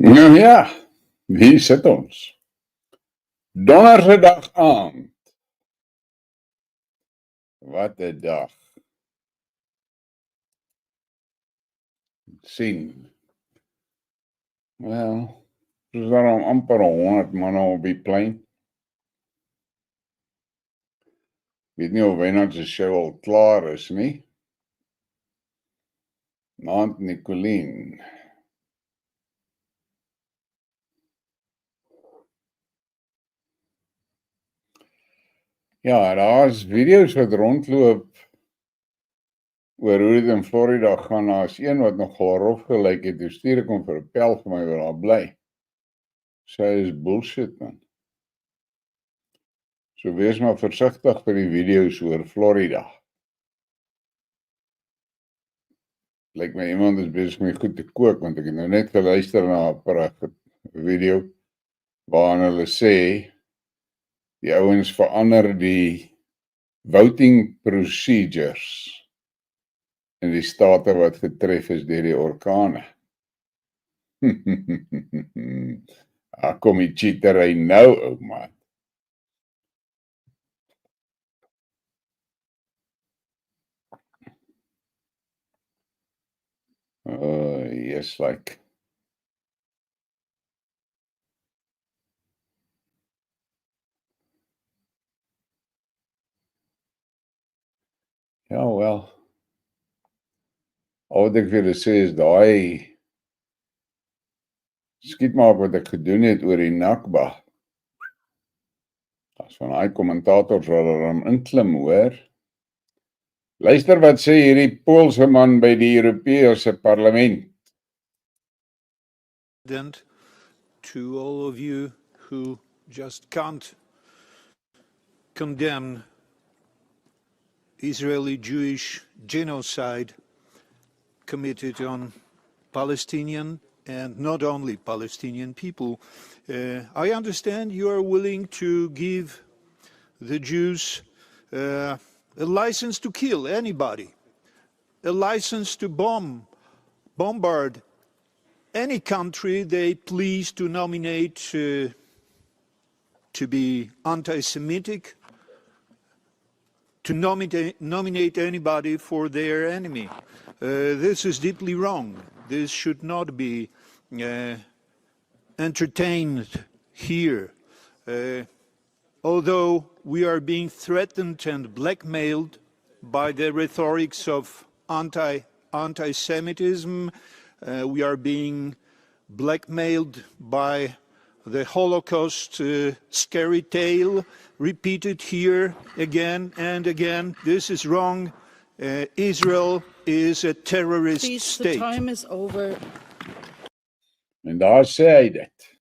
Nou ja, hier sit ons. Donderdag aand. Wat 'n dag. Sien. Wel, is daar amper 100 manne op die plein. Weet nie of Wynand se show al klaar is nie. Naand Nicolien. Ja, daar is video's wat rondloop oor hoe dit in Florida gaan. Daar is een wat nogal rof gelyk het. Toe stuur ek hom vir 'n pel vir my waar daar bly. Sy is bullshit man. So wees maar versigtig vir die video's oor Florida. Lyk my iemand is besig met goed te kook, want ek het nou net geluister na 'n video waarin hulle sê die ouens verander die voting procedures in die state wat getref is deur die orkane. Kom die cheatery nou, ou man. Yes, like. Ja, wel. Al wat ek vir julle sê is daai skietmaak wat ek gedoen het oor die Nakba. As van daai kommentators wat er dan inklim, hoor. Luister wat sê hierdie Poolse man by die Europese parlement. To all of you who just can't condemn Israeli Jewish genocide committed on Palestinian and not only Palestinian people. I understand you are willing to give the Jews a license to kill anybody, a license to bombard any country they please to nominate to be anti-Semitic, to nominate anybody for their enemy. This is deeply wrong. This should not be entertained here. Although we are being threatened and blackmailed by the rhetorics of anti-Semitism, we are being blackmailed by the Holocaust scary tale repeated here again and again. This is wrong. Israel is a terrorist state. The time is over. En daar sê hy dit.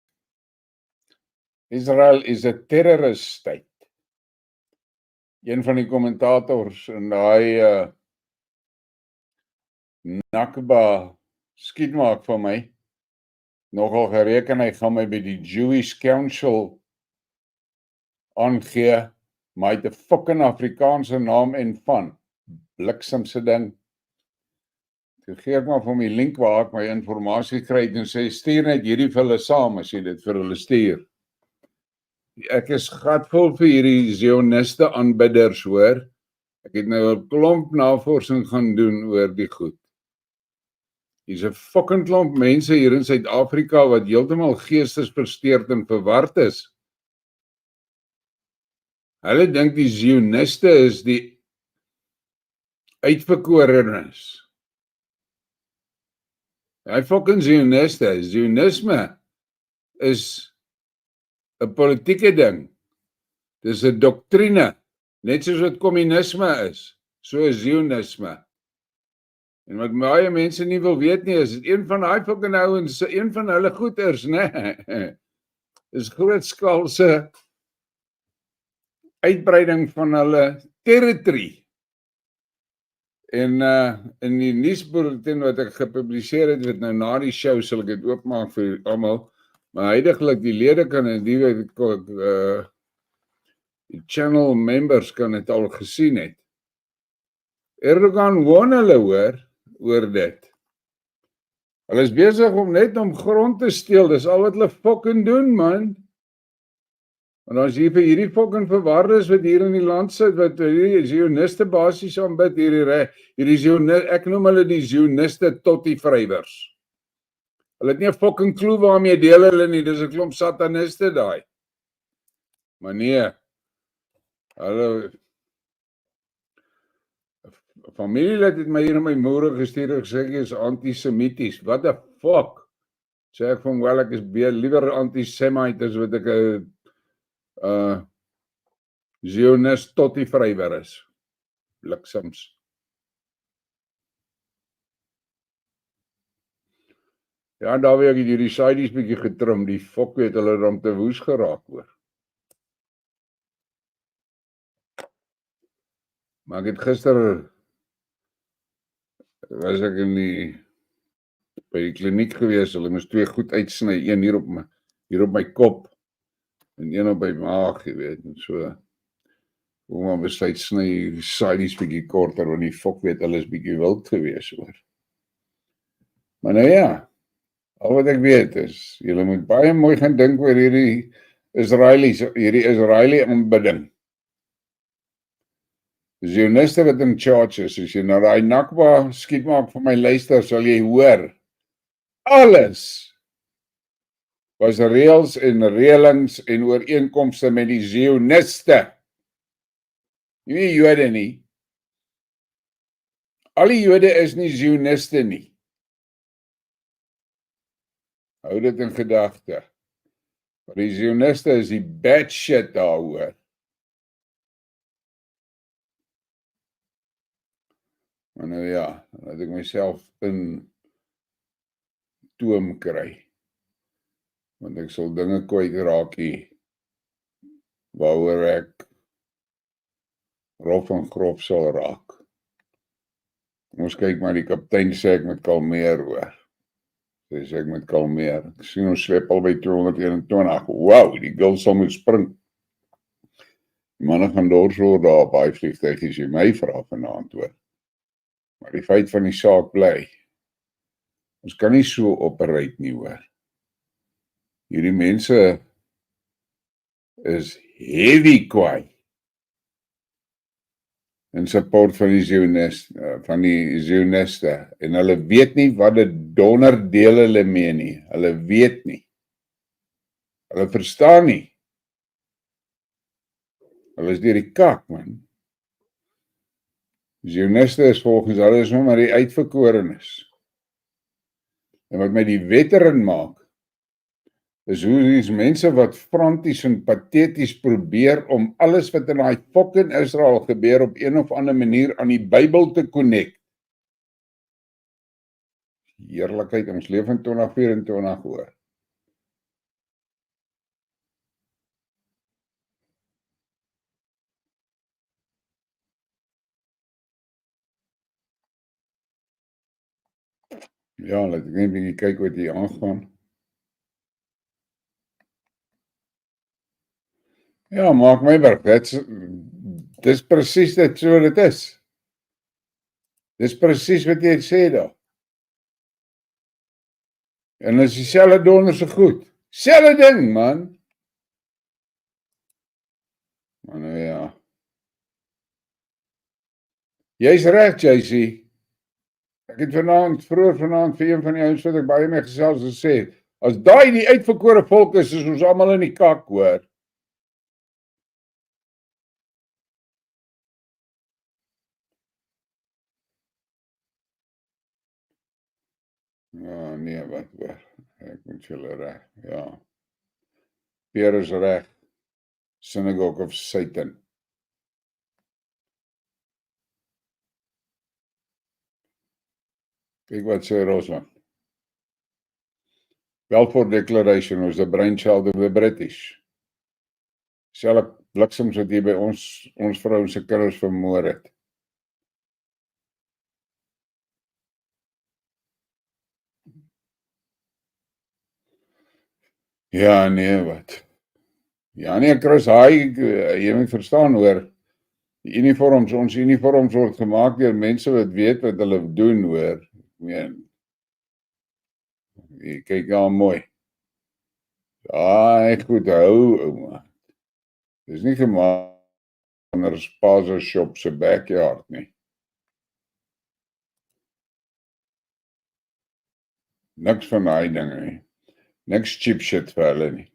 Israel is 'n terrorist state. Een van die kommentators in daai Nakba skietmaak van my, nogal gereken, hy gaan my by die Jewish Council aangee, maar hy het 'n fucking Afrikaanse naam en van bliksemse ding. Toe gee ek maar vir my link waar ek my informasie kry en sê, stuur net hierdie vir hulle saam as jy dit vir hulle stuur. Ek is gatvol vir hierdie Zioniste aanbidders, hoor. Ek het nou 'n klomp navorsing gaan doen oor die goed. Hier's 'n fucking klomp mense hier in Suid-Afrika wat heeltemal geestesversteurd en verward is. Hulle dink die Zioniste is die uitverkorenes. Hy fucking Zioniste, Zionisme is 'n politieke ding. Dis 'n doktrine, net soos wat kommunisme is, so is Zionisme. En wat baie mense nie wil weet nie, is dit een van daai fucking ouens, een van hulle goeters, né? Dis grootskaalse uitbreiding van hulle territory. En in die nuusbulletin wat ek gepubliseer het, wat nou na die show sal ek dit oopmaak vir almal, maar huidiglik die lede kan en die channel members kan dit al gesien het. Erdogan woon hulle, hoor, oor dit. Hulle is besig om net om grond te steel, dis al wat hulle fucking doen, man. En as jy vir hierdie fucking verwardes wat hier in die land sit, wat hierdie Zioniste basies aanbid, hierdie Zioniste, ek noem hulle die Zioniste tot die vrywers. Hulle het nie 'n fucking klou waarmee deel hulle nie, dis 'n klomp sataniste daai. Maar nee, hulle familielid het my hier in my moere gestuur en gesê ek is antisemities. What the fuck? Sê ek van wel ek is liewer antisemite as wat ek 'n Zionist tot die vrywer is. Bliksems. Ja, daar weer ek het hierdie sidies bietjie getrim, die fok weet hulle dan te woes geraak hoor. Maar ek het gister was ek by die kliniek gewees, hulle moes 2 goed uitsny, een hier op my kop en een op my maag, jy weet, en so. Ouma besluit sny die sidies bietjie korter, want die fok weet hulle is bietjie wild gewees hoor. Maar nou ja, al wat ek weet is, julle moet baie mooi gaan dink oor hierdie Israeli aanbidding. Die Zioniste wat in charge is, as jy na daai Nakba skiet maak van my luister, sal jy hoor, alles was reëls en reëlings en ooreenkomste met die Zioniste. Nie Jode nie. Al die Jode is nie Zioniste nie. Hou dit in gedagte. Maar die Zioniste is die bad shit daaroor. Maar nou ja, laat ek myself in toom kry. Want ek sal dinge kwyt raak hier, waaroor ek rof en grof sal raak. Ons kyk maar, die kaptein sê ek moet kalmeer hoor. Sy sê ek moet kalmeer. Ek sien ons swep al by 221. Wow, die gul sal moet spring. Die manne gaan doorsloor daar op baie vliegtuigies, jy my vra vanaand hoor. Maar die feit van die saak bly, ons kan nie so operate nie hoor. Hierdie mense is heavy kwaai in support van die Zioniste, en hulle weet nie wat dit donder deel hulle mee nie, hulle weet nie, hulle verstaan nie, hulle is deur die kak man. Zioniste is volgens hulle is maar die uitverkorenes. En wat my die veteran maak, is hoe die mense wat franties en pateties probeer om alles wat in daai fucking Israel gebeur op een of ander manier aan die Bybel te connect. Heerlikheid, ons leef in 2024 hoor. Ja, laat ek net 'n bietjie kyk wat hier aangaan. Ja, maak my werk. Dis presies dit so dit is. Dis presies wat jy sê daar. En is dieselfde donderse goed. Selfde ding, man. Maar nou ja. Jy's reg, JC. Ek het vroeër vanaand vir een van die ouens wat ek baie mee gesels gesê, as daai die uitverkore volk is ons almal in die kak, hoor. Ja, nee, wat hoor. Ek moet julle reg, ja. Pierre is reg. Synagogue of Satan. Kyk wat sê Rosman. Balfour Declaration was the brainchild of the British. Selfe bliksems wat hier by ons vrouens se kinders vermoor het. Ja, nee, wat? Ja, nee, Chris, jy moet verstaan hoor. Die uniforms, ons uniforms word gemaak deur mense wat weet wat hulle doen hoor. Jy kyk daar mooi. Daai goed hou, ouma. Dis nie gemaak onder 'n spaza shop se backyard nie. Niks van daai dinge nie. Niks cheap shit vir hulle nie.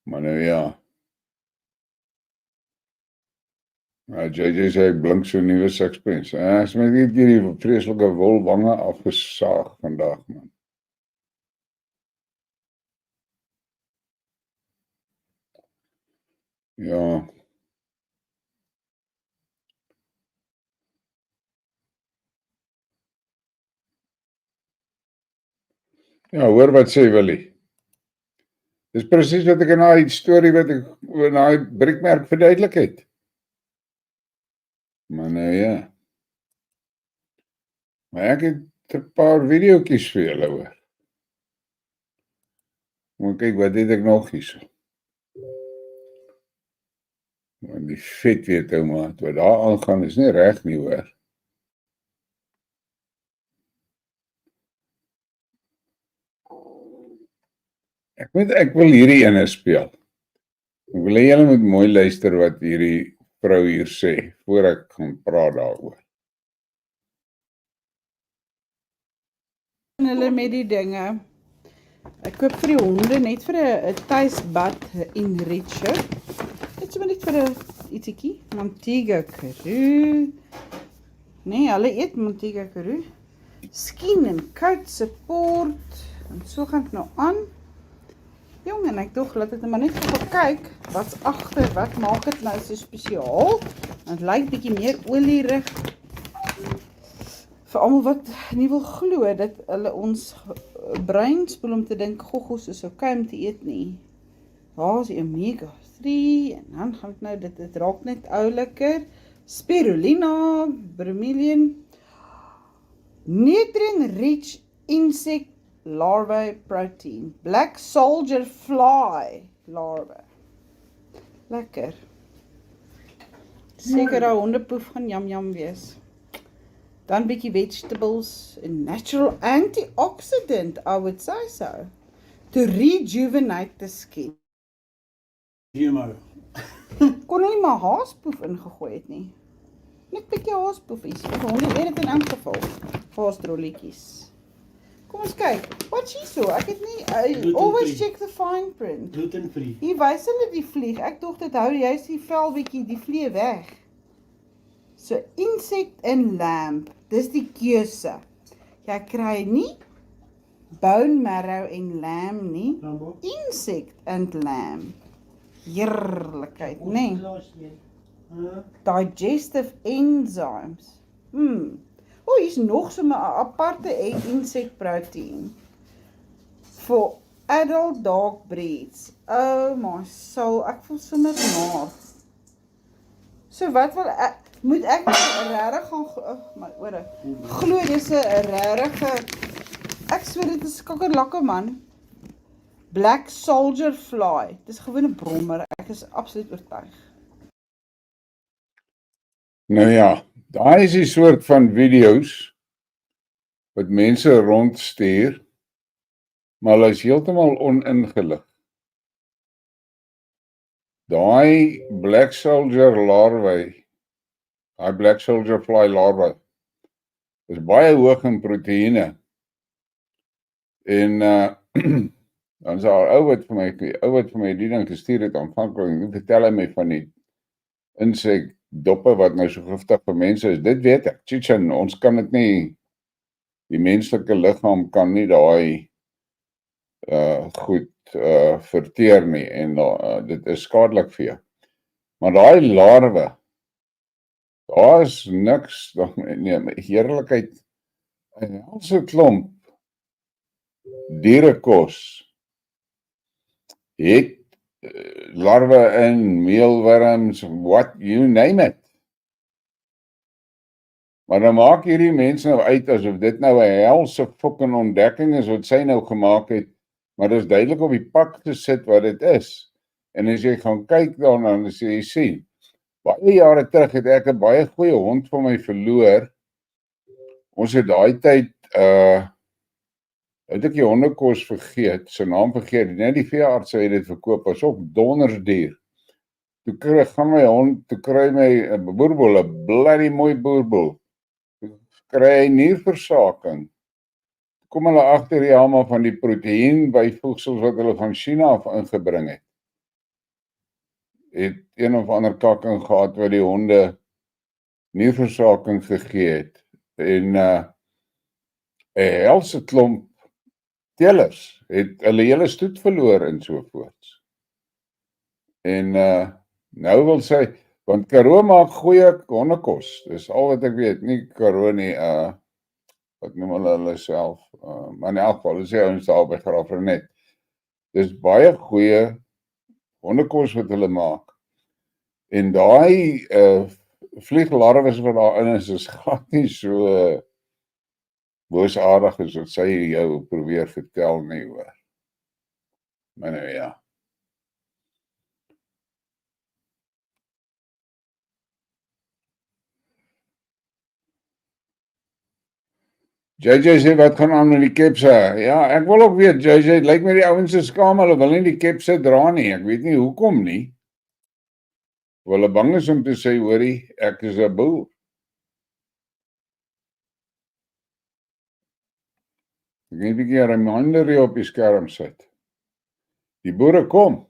Maar nou ja. JJ sê ek blink so nuwe sixpence. As my net hierdie vreeslike wolwange afgesaag vandag, man. Ja. Ja, hoor wat sê Willie. Dis presies wat ek in daai storie wat ek in daai briekmerk verduidelik het. Maar nou ja. Maar ek het 'n paar videoetjies vir julle hoor. Maar kyk, wat het ek nog hierso? Want die vet weet ou maat, wat daar aangaan is nie reg nie hoor. Ek wil hierdie ene speel. Ek wil hê julle moet mooi luister wat hierdie vrou hier sê, voor ek gaan praat daaroor. En hulle met die dinge. Ek koop vir die honde net vir 'n tuisbad enricher. Net so net vir 'n ietjie, Montego Karoo. Nee, hulle eet Montego Karoo. Skin en coat support. En so gaan dit nou aan. Jong, en ek dog laat dit maar net vir kyk wat's agter, wat maak dit nou so spesiaal. Dit lyk bietjie meer olierig. Vir almal wat nie wil glo dat hulle ons brein spoel om te dink goggos is okay om te eet nie. Daar is omega 3 en dan gaan dit nou dit raak net ouliker. Spirulina, bromelian, nutrient rich insect larvae protein, black soldier fly larvae. Lekker. Seker daar hondepoef gaan yum wees. Dan bietjie vegetables, a natural antioxidant, I would say so, to rejuvenate the skin. GMO. Kon hulle nie maar haaspoef ingegooi het nie. Net bietjie haaspoefies, vir honde eet dit in elk geval. Haasdrolletjies. Kom ons kyk, wat is hierso? Ek het nie, always check the fine print. Gluten-free. Hier wys hulle die vlieg, ek dink dit hou juist die vel bietjie die vliee weg. So, insect en lamb, dis die keuse. Jy kry nie bone marrow en lamb nie, Rambo. insect en lamb. Heerlikheid, nee. Digestive enzymes. O, hier's nog so 'n aparte insect protein. For adult dog breeds. Oh my soul, ek voel sommer naar. So wat wil ek, moet ek regtig gaan my ore. Glo dis 'n regtige, ek swer dit is kakkerlakke man. Black soldier fly. Dis gewoon 'n brommer. Ek is absoluut oortuig. Nou ja, daai is die soort van video's wat mense rondstuur, maar hulle is heeltemal oningelig. Daai black soldier larvae, daai black soldier fly larvae, is baie hoog in proteïene. En dan sê ou wat vir my die ding gestuur het aanvanklik, en vertel hy my van die insek doppe wat nou so giftig vir mense is. Dit weet ek. Chichen, ons kan dit nie, die menslike liggaam kan nie daai goed verteer nie en dit is skadelik vir jou. Maar daai larwe, daar is niks, nee, heerlikheid, 'n helse klomp dierekos het larwe in meelworms, what you name it. Maar dan maak hierdie mense nou uit asof dit nou 'n helse fucking ontdekking is wat sy nou gemaak het, maar dit is duidelik op die pak gesit wat dit is. En as jy gaan kyk daarna, dan sê jy sien, baie jare terug het ek 'n baie goeie hond van my verloor. Ons het daai tyd het ek die hondekos vergeet, sy naam vergeet, net die veearts het dit verkoop, was ook dondersduur. Toe gaan my hond, toe kry my boerbol, 'n bloody mooi boerbol. Toe kry hy nierversaking. Kom hulle agter die maar van die proteïen byvoegsels wat hulle van China af ingebring het. Het een of ander kakking gehad wat die honde nierversaking gegee het. En 'n helse klomp telers het hulle hele stoet verloor en so voorts. En nou wil sy, want Karoo maak goeie hondekos, dis al wat ek weet, nie Karoo nie, wat noem hulle self, maar in elk geval, dis die ouens daar by Graafrenet. Dis baie goeie hondekos wat hulle maak. En daai vlieglarwes wat daarin is glad nie so boosaardig as wat sy jou probeer vertel nie, hoor. Maar nou ja. JJ sê, wat gaan aan met die kepse? Ja, ek wil ook weet, JJ, lyk my die ouens is skaam, hulle wil nie die kepse dra nie, ek weet nie hoekom nie. Hulle bang is om te sê, hoorie, ek is 'n boer. Ek net 'n bietjie 'n reminder hier op die skerm sit. Die boere kom.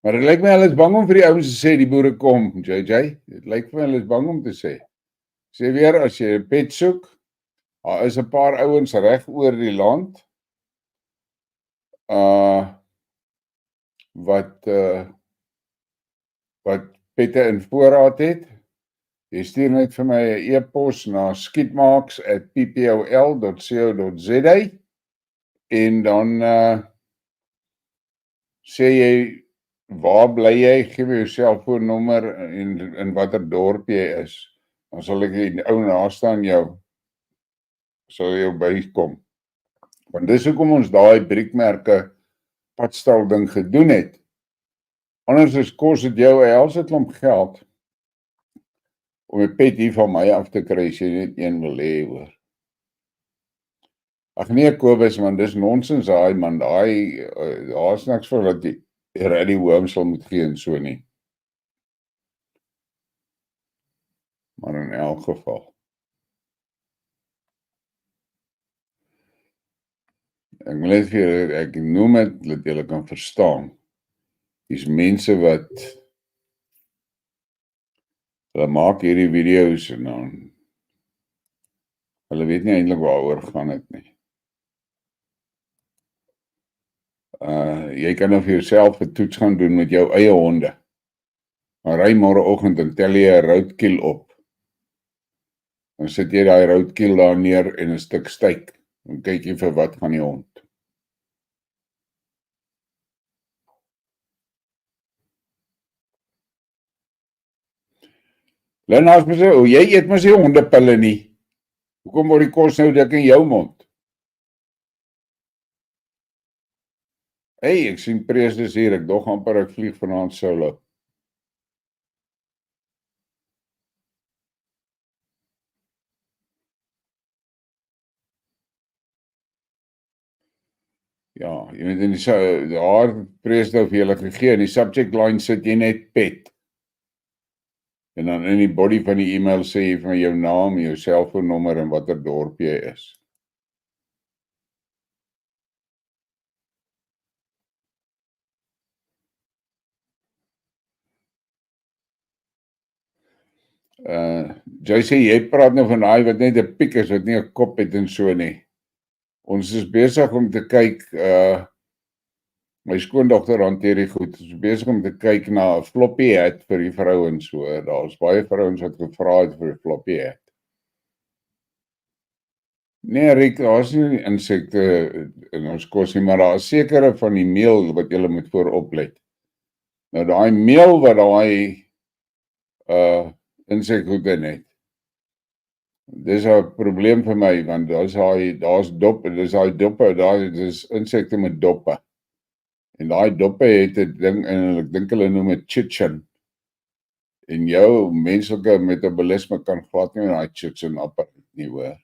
Maar dit lyk my hulle is bang om vir die ouens te sê, die boere kom, JJ. Dit lyk my hulle is bang om te sê. Sê weer, as jy 'n pet soek, daar is 'n paar ouens reg oor die land, wat pette in voorraad het. Jy stuur net vir my 'n e-pos na skietmaaks@ppol.co.za en dan sê jy, waar bly jy, gee my jou selfoonnommer en in watter dorp jy is. Dan sal ek die ou naaste aan jou, sal jou bykom. Want dis hoekom ons daai briekmerke padstal ding gedoen het. Anders is kos dit jou 'n helse klomp geld om 'n pet hier van my af te kry as jy net een wil hê, hoor. Ag nee, Kobus, man, dis nonsens daai man, daar's niks vir wat die Reddy Worm sal moet gee en so nie. Maar in elk geval. Ek wil net vir julle, ek noem dit, dat julle kan verstaan. Dis mense wat hulle maak hierdie video's en dan hulle weet nie eintlik waaroor gaan dit nie. Jy kan nou vir jouself 'n toets gaan doen met jou eie honde. Maar ry môreoggend en tel jy 'n roadkill op. Dan sit jy daai roadkill daar neer en 'n stuk steak. Dan kyk jy vir wat gaan die hond. Lennaas my sê, jy eet mos nie hondepille nie. Hoekom word die kos nou dik in jou mond? Hey, ek sien Prees hier, ek dog amper ek vlieg vanaand solo. Ja, jy weet in die haar Prees nou vir julle gegee, in die subject line sit jy net pet. En dan in die body van die e-mail sê jy van jou naam, jou selfoonnommer en watter dorp jy is. Jy sê jy praat nou van daai wat net 'n piek is, wat nie 'n kop het en so nie. Ons is besig om te kyk, my skoondogter hanteer die goed, ons is besig om te kyk na 'n floppy hat vir die vrouens so. Daar's baie vrouens wat gevra het vir 'n floppy hat. Nee, Rick, daar's nie insekte in ons kos nie, maar daar is sekere van die meel wat jy moet voor oplet. Nou daai meel wat daai insekgoed in het. Dis 'n probleem vir my, want daar's dop, dis daai doppe, dis insekte met doppe. En daai doppe het 'n ding, en ek dink hulle noem dit chichen. En jou menslike metabolisme kan glad nie daai chichen appel nie, hoor.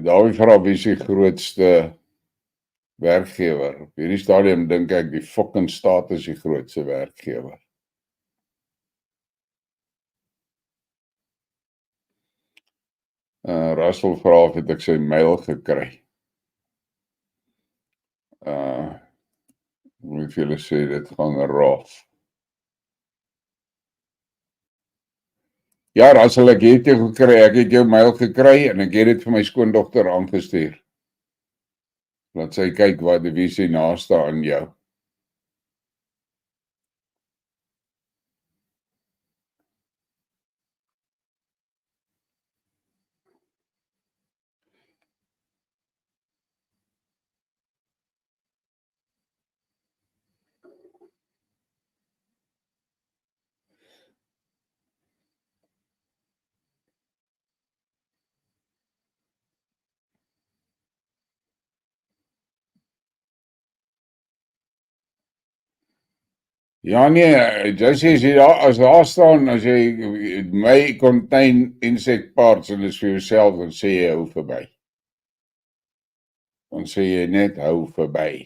Dawie vra wie is die grootste werkgewer? Op hierdie stadium dink ek die fucking staat is die grootste werkgewer. Russell vra of het ek sy mail gekry. Moet vir julle sê, dit gaan rof. Ja, Russell, ek het jou gekry, ek het jou mail gekry en ek het dit vir my skoondogter aangestuur. Laat sy kyk wat die visie naaste aan jou. Ja nee, Jessie, as daar staan, as jy may contain insect parts en is vir jouself, dan sê jy hou verby. Dan sê jy net hou verby.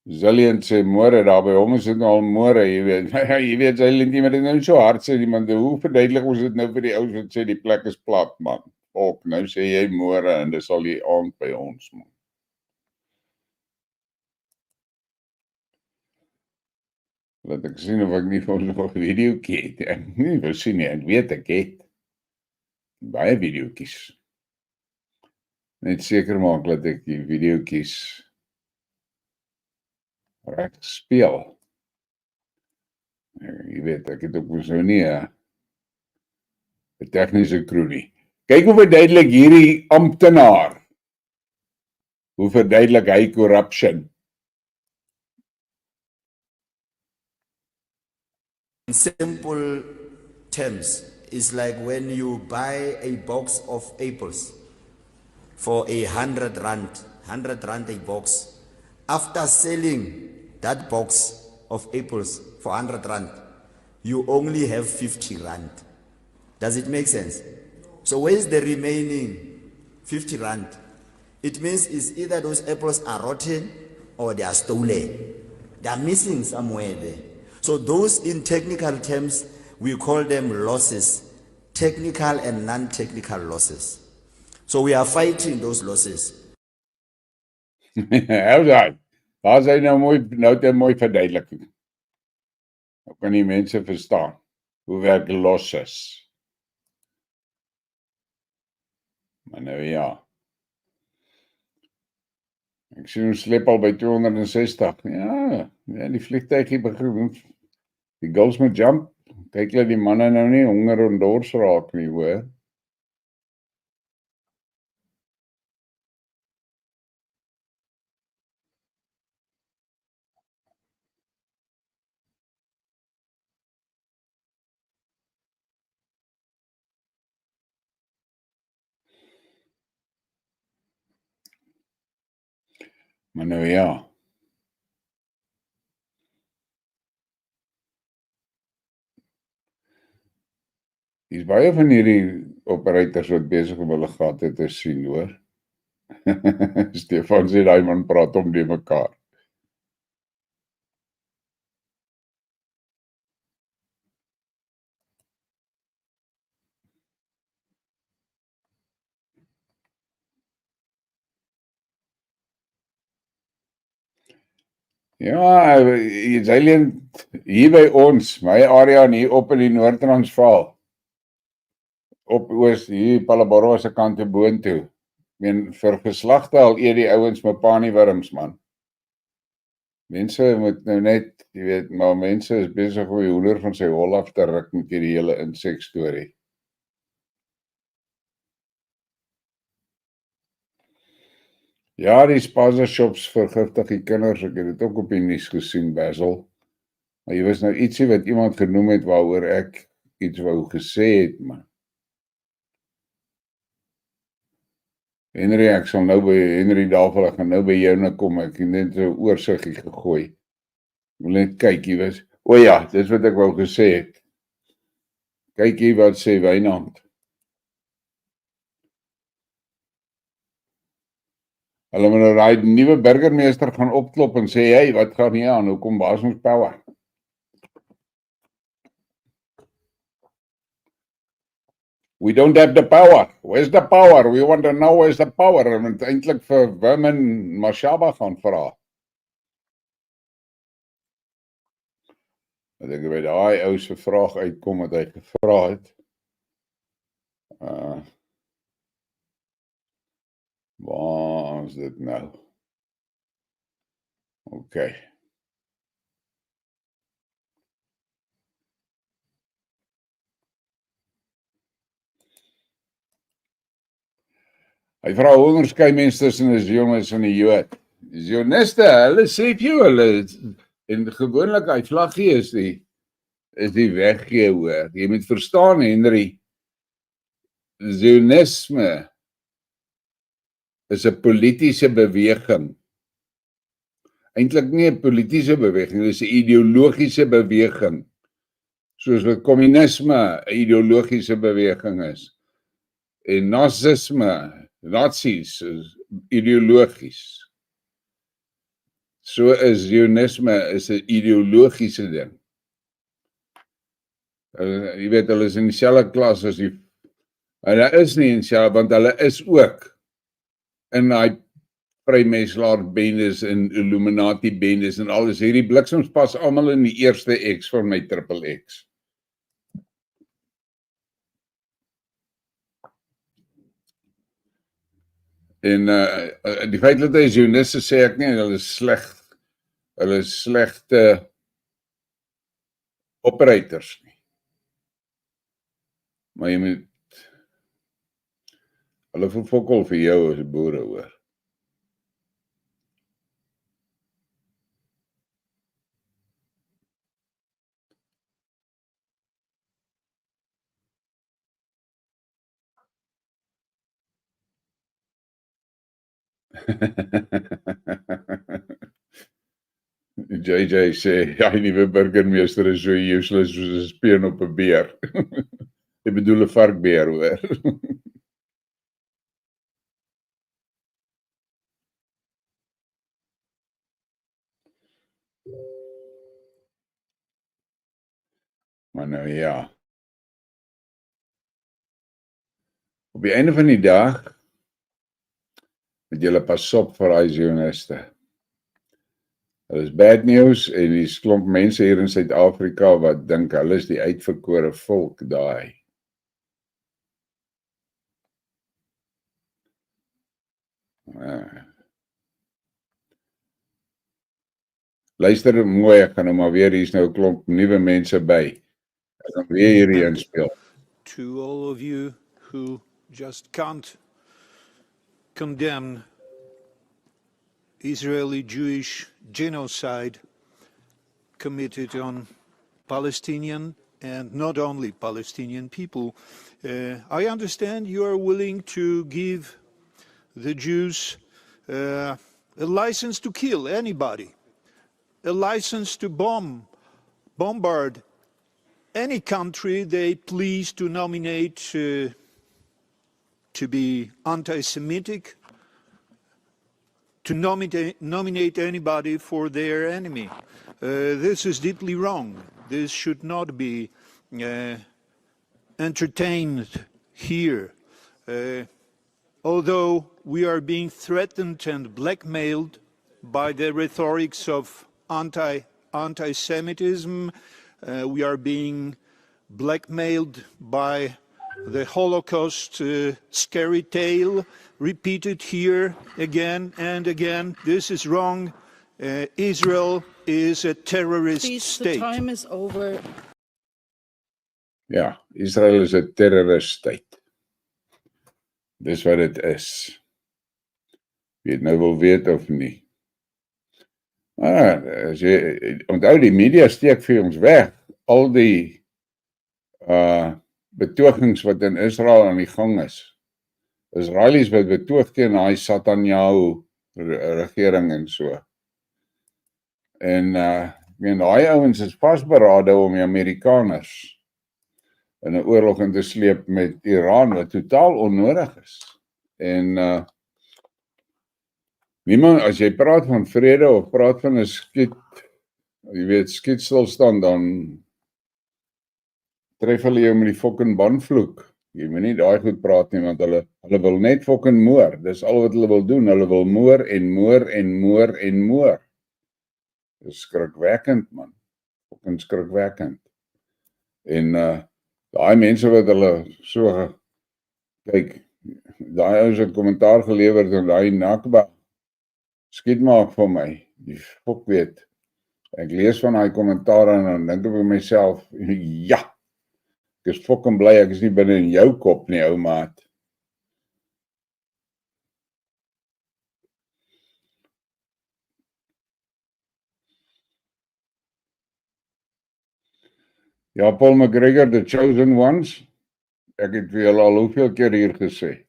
Zillian sê môre, daar by hom is dit al môre, jy weet. Jy weet, Zillian, maar dit nou so hard sê, iemand, hoe verduidelik ons dit nou vir die ouens wat sê die plek is plat, man. Ook, nou sê jy môre en dis al die aand by ons, man. Laat ek sien of ek nie vir ons nog 'n videoetjie het. Ek nie wil sien nie, ek weet ek het baie videoetjies. Net seker maak dat ek die videoetjies reg speel. Jy weet, ek het ook so nie 'n tegniese crew nie. Kyk hoe verduidelik hierdie amptenaar. Hoe verduidelik hy corruption? In simple terms, it's like when you buy a box of apples for R100, R100 a box. After selling that box of apples for R100, you only have R50. Does it make sense? So where's the remaining R50? It means it's either those apples are rotten or they are stolen. They are missing somewhere there. So those, in technical terms, we call them losses, technical and non-technical losses. So we are fighting those losses. Hou daai. Daar is hy nou het hy mooi verduideliking. Hoe kan die mense verstaan? Hoe werk losses? Maar nou ja. Ek sien ons sleep al by 260. Ja, die vliegtuigie begin. Die girls moet jump. Kyk dat die manne nou nie honger en dors raak nie, hoor. Maar nou ja. Dis baie van hierdie operators wat besig om hulle gate te sien, hoor. Stefan sê daai man praat om die mekaar. Ja, Zillian, hier by ons, my area en hier op in die Noord-Transvaal. Op oos, hier Palabora se kant te boontoe. Vir geslagte al eet die ouens my paniewurms, man. Mense moet nou net, jy weet, maar mense is besig om die hoender van sy hol af te ruk met hierdie hele insekstorie. Ja, die spaza shops vergiftig die kinders, ek het dit ook op die nuus gesien, Basil. Maar jy was nou ietsie wat iemand genoem het waaroor ek iets wou gesê het, man. Henry, ek sal nou by Henry Davel, ek gaan nou by jou nou kom, ek het net so oorsiggie gegooi. Ek wil net kyk, jy was, o ja, dis wat ek wou gesê het. Kyk hier wat sê Wynand. Hulle moet nou daai nuwe burgemeester gaan opklop en sê, hey, wat gaan hier aan? Hoekom baas ons power? We don't have the power. Where's the power? We want to know where's the power. En moet eintlik vir Wim en Mashaba gaan vra. Ek dink by daai ou se vraag uitkom wat hy gevra het. Waar is dit nou? Okay. Hy vra hoe onderskei mense tussen 'n Zionis en 'n Jood. Zioniste, hulle sê vir jou, hulle en gewoonlik hy vlaggie is die weggee hoor. Jy moet verstaan, Henry, Zionisme is 'n politiese beweging. Eintlik nie 'n politiese beweging, dit is 'n ideologiese beweging. Soos wat kommunisme 'n ideologiese beweging is. En Nazis is ideologies. So is Zionisme is 'n ideologiese ding. Jy weet, hulle is in dieselfde klas as hulle is nie in dieselfde, want hulle is ook in daai vrymeslaer bendes en Illuminati bendes en alles. Hierdie bliksems pas almal in die eerste X van my triple X. En die feit dat hy Zioniste sê ek nie, hulle is slegte operators nie. Maar jy moet hulle verfokkel vir jou as boere hoor. JJ sê, ja, die nuwe burgemeester is so useless soos 'n speen op 'n beer. Ek bedoel 'n varkbeer hoor. Maar nou ja. Op die einde van die dag moet julle pas op vir daai Zioniste. Dit is bad news en die klomp mense hier in Suid-Afrika wat dink hulle is die uitverkore volk daai. Luister mooi, ek gaan nou maar weer, hier's nou 'n klomp nuwe mense by. Ek gaan weer hierdie inspel. To all of you who just can't condemn Israeli Jewish genocide committed on Palestinian and not only Palestinian people, I understand you are willing to give the Jews a license to kill anybody, a license to bombard any country they please to nominate to be anti-Semitic, to nominate anybody for their enemy. This is deeply wrong. This should not be entertained here. Although we are being threatened and blackmailed by the rhetorics of anti-Semitism, we are being blackmailed by the Holocaust scary tale repeated here again and again. This is wrong. Israel is a terrorist state. The time is over. Ja, Israel is 'n terroriststaat. Dis wat dit is. Wie het nou wil weet of nie. Maar as jy onthou, die media steek vir ons weg al die betogings wat in Israel aan die gang is. Israelies wat betoog teen daai Netanyahu regering en so. En ek meen daai ouens is vasberade om die Amerikaners in 'n oorlog in te sleep met Iran wat totaal onnodig is. En Niemand, as jy praat van vrede of praat van 'n skiet, jy weet, skietstilstand, dan tref hulle jou met die fucking banvloek. Jy moet nie daai goed praat nie, want hulle wil net fucking moor. Dis al wat hulle wil doen. Hulle wil moor en moor en moor en moor. Dis skrikwekkend, man. Fucking skrikwekkend. En daai mense wat hulle so, kyk, daai ouens het kommentaar gelewer dat daai Nakba skiet maak vir my. Die fok weet. Ek lees van daai kommentaar en dan dink ek by myself, ja, ek is fucking bly ek is nie binne in jou kop nie, ou maat. Ja, Paul McGregor, the chosen ones. Ek het vir julle al hoeveel keer hier gesê.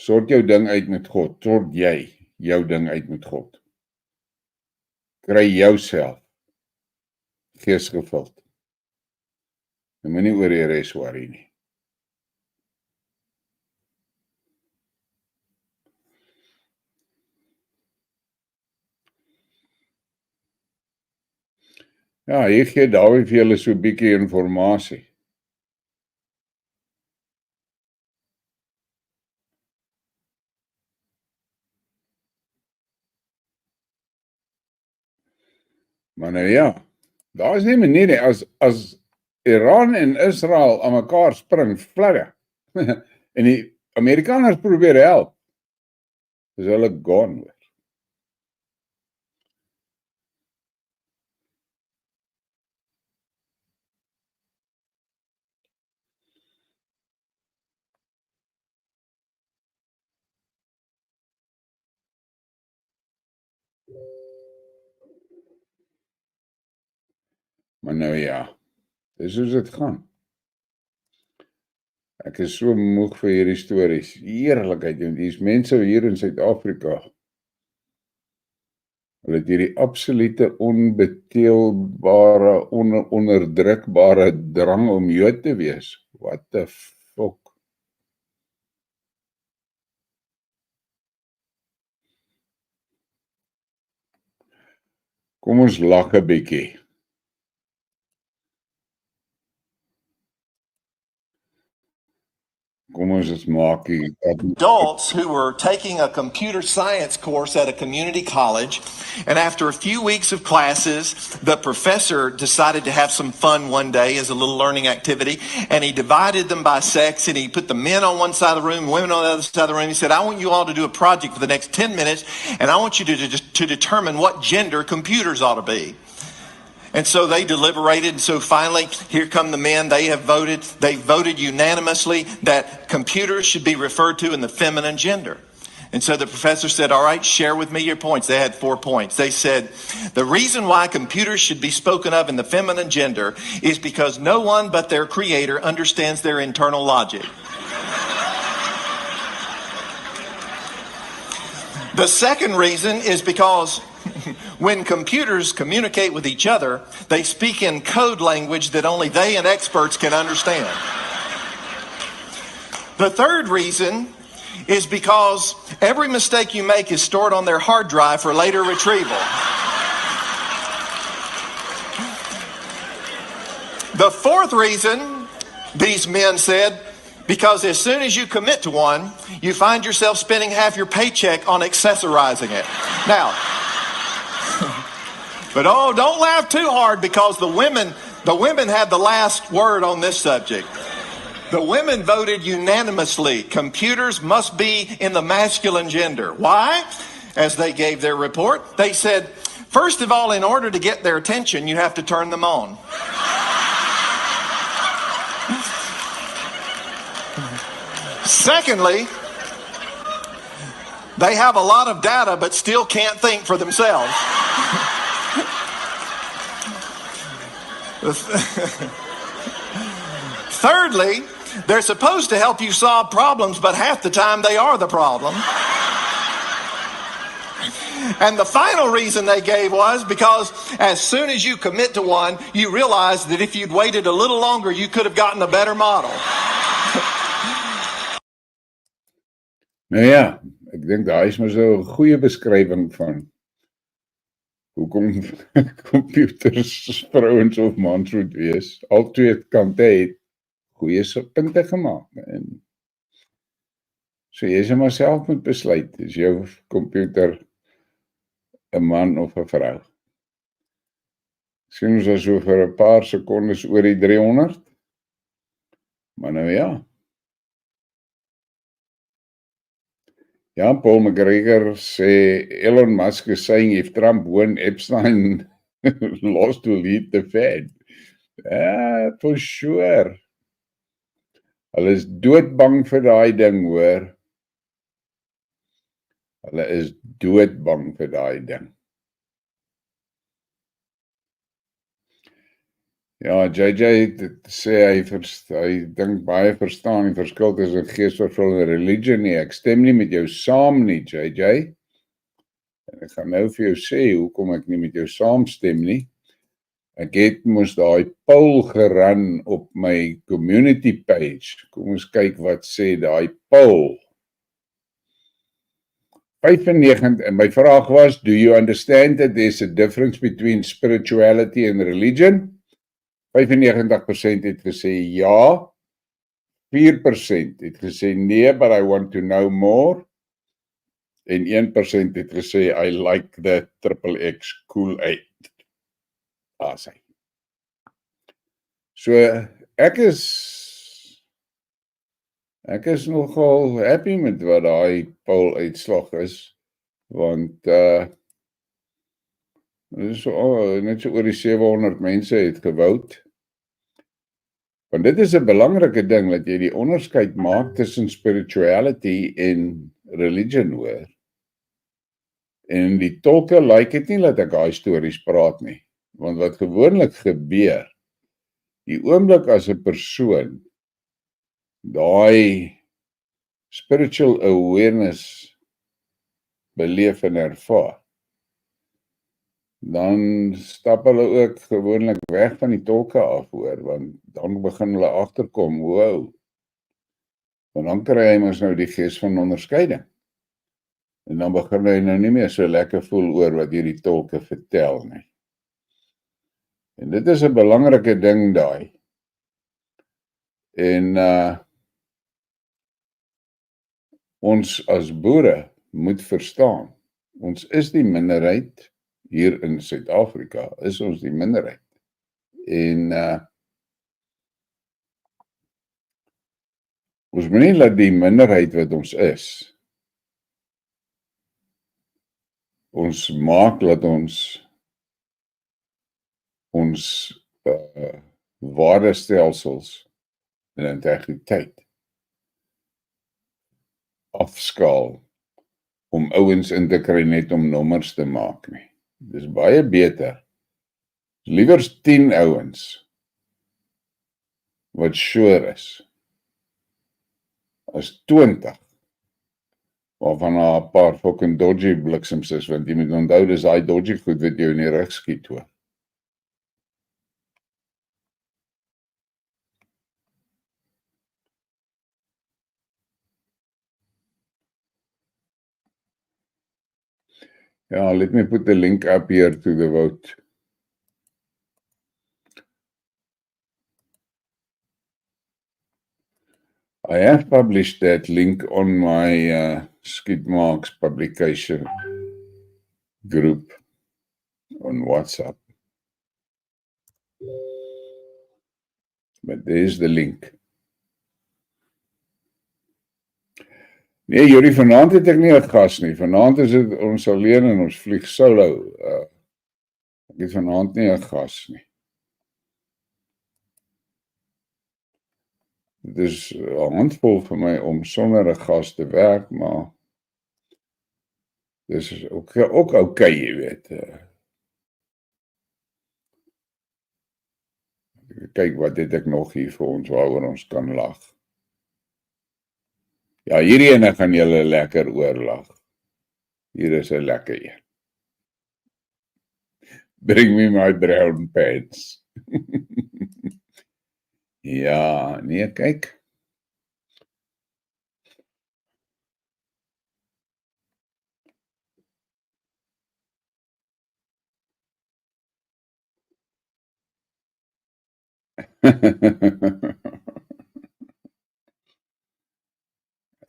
Sort jou ding uit met God. Sort jy jou ding uit met God. Kry jouself geesgevuld. Jy moet nie oor die res worry nie. Ja, hier gee Dawie vir julle so 'n bietjie inligting. Maar nou ja, daar is nie 'n manier nie, as Iran en Israel aan mekaar spring, fladder, en die Amerikaners probeer help, is hulle gone hoor. Maar nou ja, dis hoe dit gaan. Ek is so moeg vir hierdie stories. Heerlikheid, en dis mense hier in Suid-Afrika. Hulle het hierdie absolute onbeteelbare, onderdrukbare drang om Jood te wees. What the fuck? Kom ons lag 'n bietjie. Kom ons maak adults who were taking a computer science course at a community college, and after a few weeks of classes, the professor decided to have some fun one day as a little learning activity, and he divided them by sex, and he put the men on one side of the room, women on the other side of the room. He said, I want you all to do a project for the next 10 minutes, and I want you to determine what gender computers ought to be. And so they deliberated, and so finally, here come the men. They voted unanimously that computers should be referred to in the feminine gender. And so the professor said, all right, share with me your points. They had 4 points. They said, the reason why computers should be spoken of in the feminine gender is because no one but their creator understands their internal logic. The second reason is because when computers communicate with each other, they speak in code language that only they and experts can understand. The third reason is because every mistake you make is stored on their hard drive for later retrieval. The fourth reason, these men said, because as soon as you commit to one, you find yourself spending half your paycheck on accessorizing it. Now, but oh, don't laugh too hard, because the women had the last word on this subject. The women voted unanimously. Computers must be in the masculine gender. Why? As they gave their report, they said, first of all, in order to get their attention, you have to turn them on. Secondly, they have a lot of data but still can't think for themselves. Thirdly, they're supposed to help you solve problems, but half the time they are the problem. And the final reason they gave was because as soon as you commit to one, you realize that if you'd waited a little longer, you could have gotten a better model. Nou ja, ek dink daai is mos 'n goeie beskrywing van hoekom computers vrouens of mans moet wees. Al twee kante het goeie punte gemaak. En so jy sê maar self moet besluit, is jou computer 'n man of 'n vrou? Sien ons so vir 'n paar sekondes oor die 300? Maar nou ja. Ja, Paul McGregor sê Elon Musk is saying if Trump won, Epstein lost will lead the Fed. For sure. Hulle is doodbang vir daai ding, hoor. Hulle is doodbang vir daai ding. Ja, JJ sê hy dink baie verstaan die verskil tussen geesvervulling en religion nie. Ek stem nie met jou saam nie, JJ. En ek gaan nou vir jou sê hoekom ek nie met jou saamstem nie. Ek het mos daai poll geran op my community page. Kom ons kyk wat sê daai poll. 95, en my vraag was, do you understand that there's a difference between spirituality and religion? 95% het gesê ja, 4% het gesê nee, but I want to know more, en 1% het gesê I like the XXX Kool-Aid. Daar sê. So, ek is nogal happy met wat daai poll uitslag is, want net so oor die 700 mense het gewout. Want dit is 'n belangrike ding, dat jy die onderskeid maak tussen spirituality en religion, hoor. En die tolke like dit nie dat ek daai stories praat nie. Want wat gewoonlik gebeur, die oomblik as 'n persoon daai spiritual awareness beleef en ervaar, dan stap hulle ook gewoonlik weg van die tolke af, hoor, want dan begin hulle agterkom, wow, want dan kry hy mos nou die gees van onderskeiding, en dan begin hy nou nie meer so lekker voel oor wat hierdie tolke vertel nie. En dit is 'n belangrike ding daai, en ons as boere moet verstaan, ons is die minderheid. Hier in Suid-Afrika is ons die minderheid. En ons moet nie laat die minderheid wat ons is, ons maak dat ons waardestelsels en integriteit afskaal om ouens in te kry net om nommers te maak nie. Dis baie beter. Liewers 10 ouens wat sure is, as 20 waarvan daar 'n paar fucking dodgy bliksems is, want jy moet onthou dis daai dodgy goed wat jou in die rug skiet, hoor. Yeah, let me put the link up here to the vote. I have published that link on my Skid Marks publication group on WhatsApp. But there's the link. Nee, Juri, vanaand het ek nie 'n gas nie. Vanaand is dit ons alleen en ons vlieg solo. Ek het vanaand nie 'n gas nie. Dit is 'n handvol vir my om sonder 'n gas te werk, maar dis ook okay, jy weet. Kyk, wat het ek nog hier vir ons waaroor ons kan lag. Ja, hierdie ene gaan julle lekker oorlag. Hier is 'n lekker een. Bring me my brown pants. Ja, nee, kyk.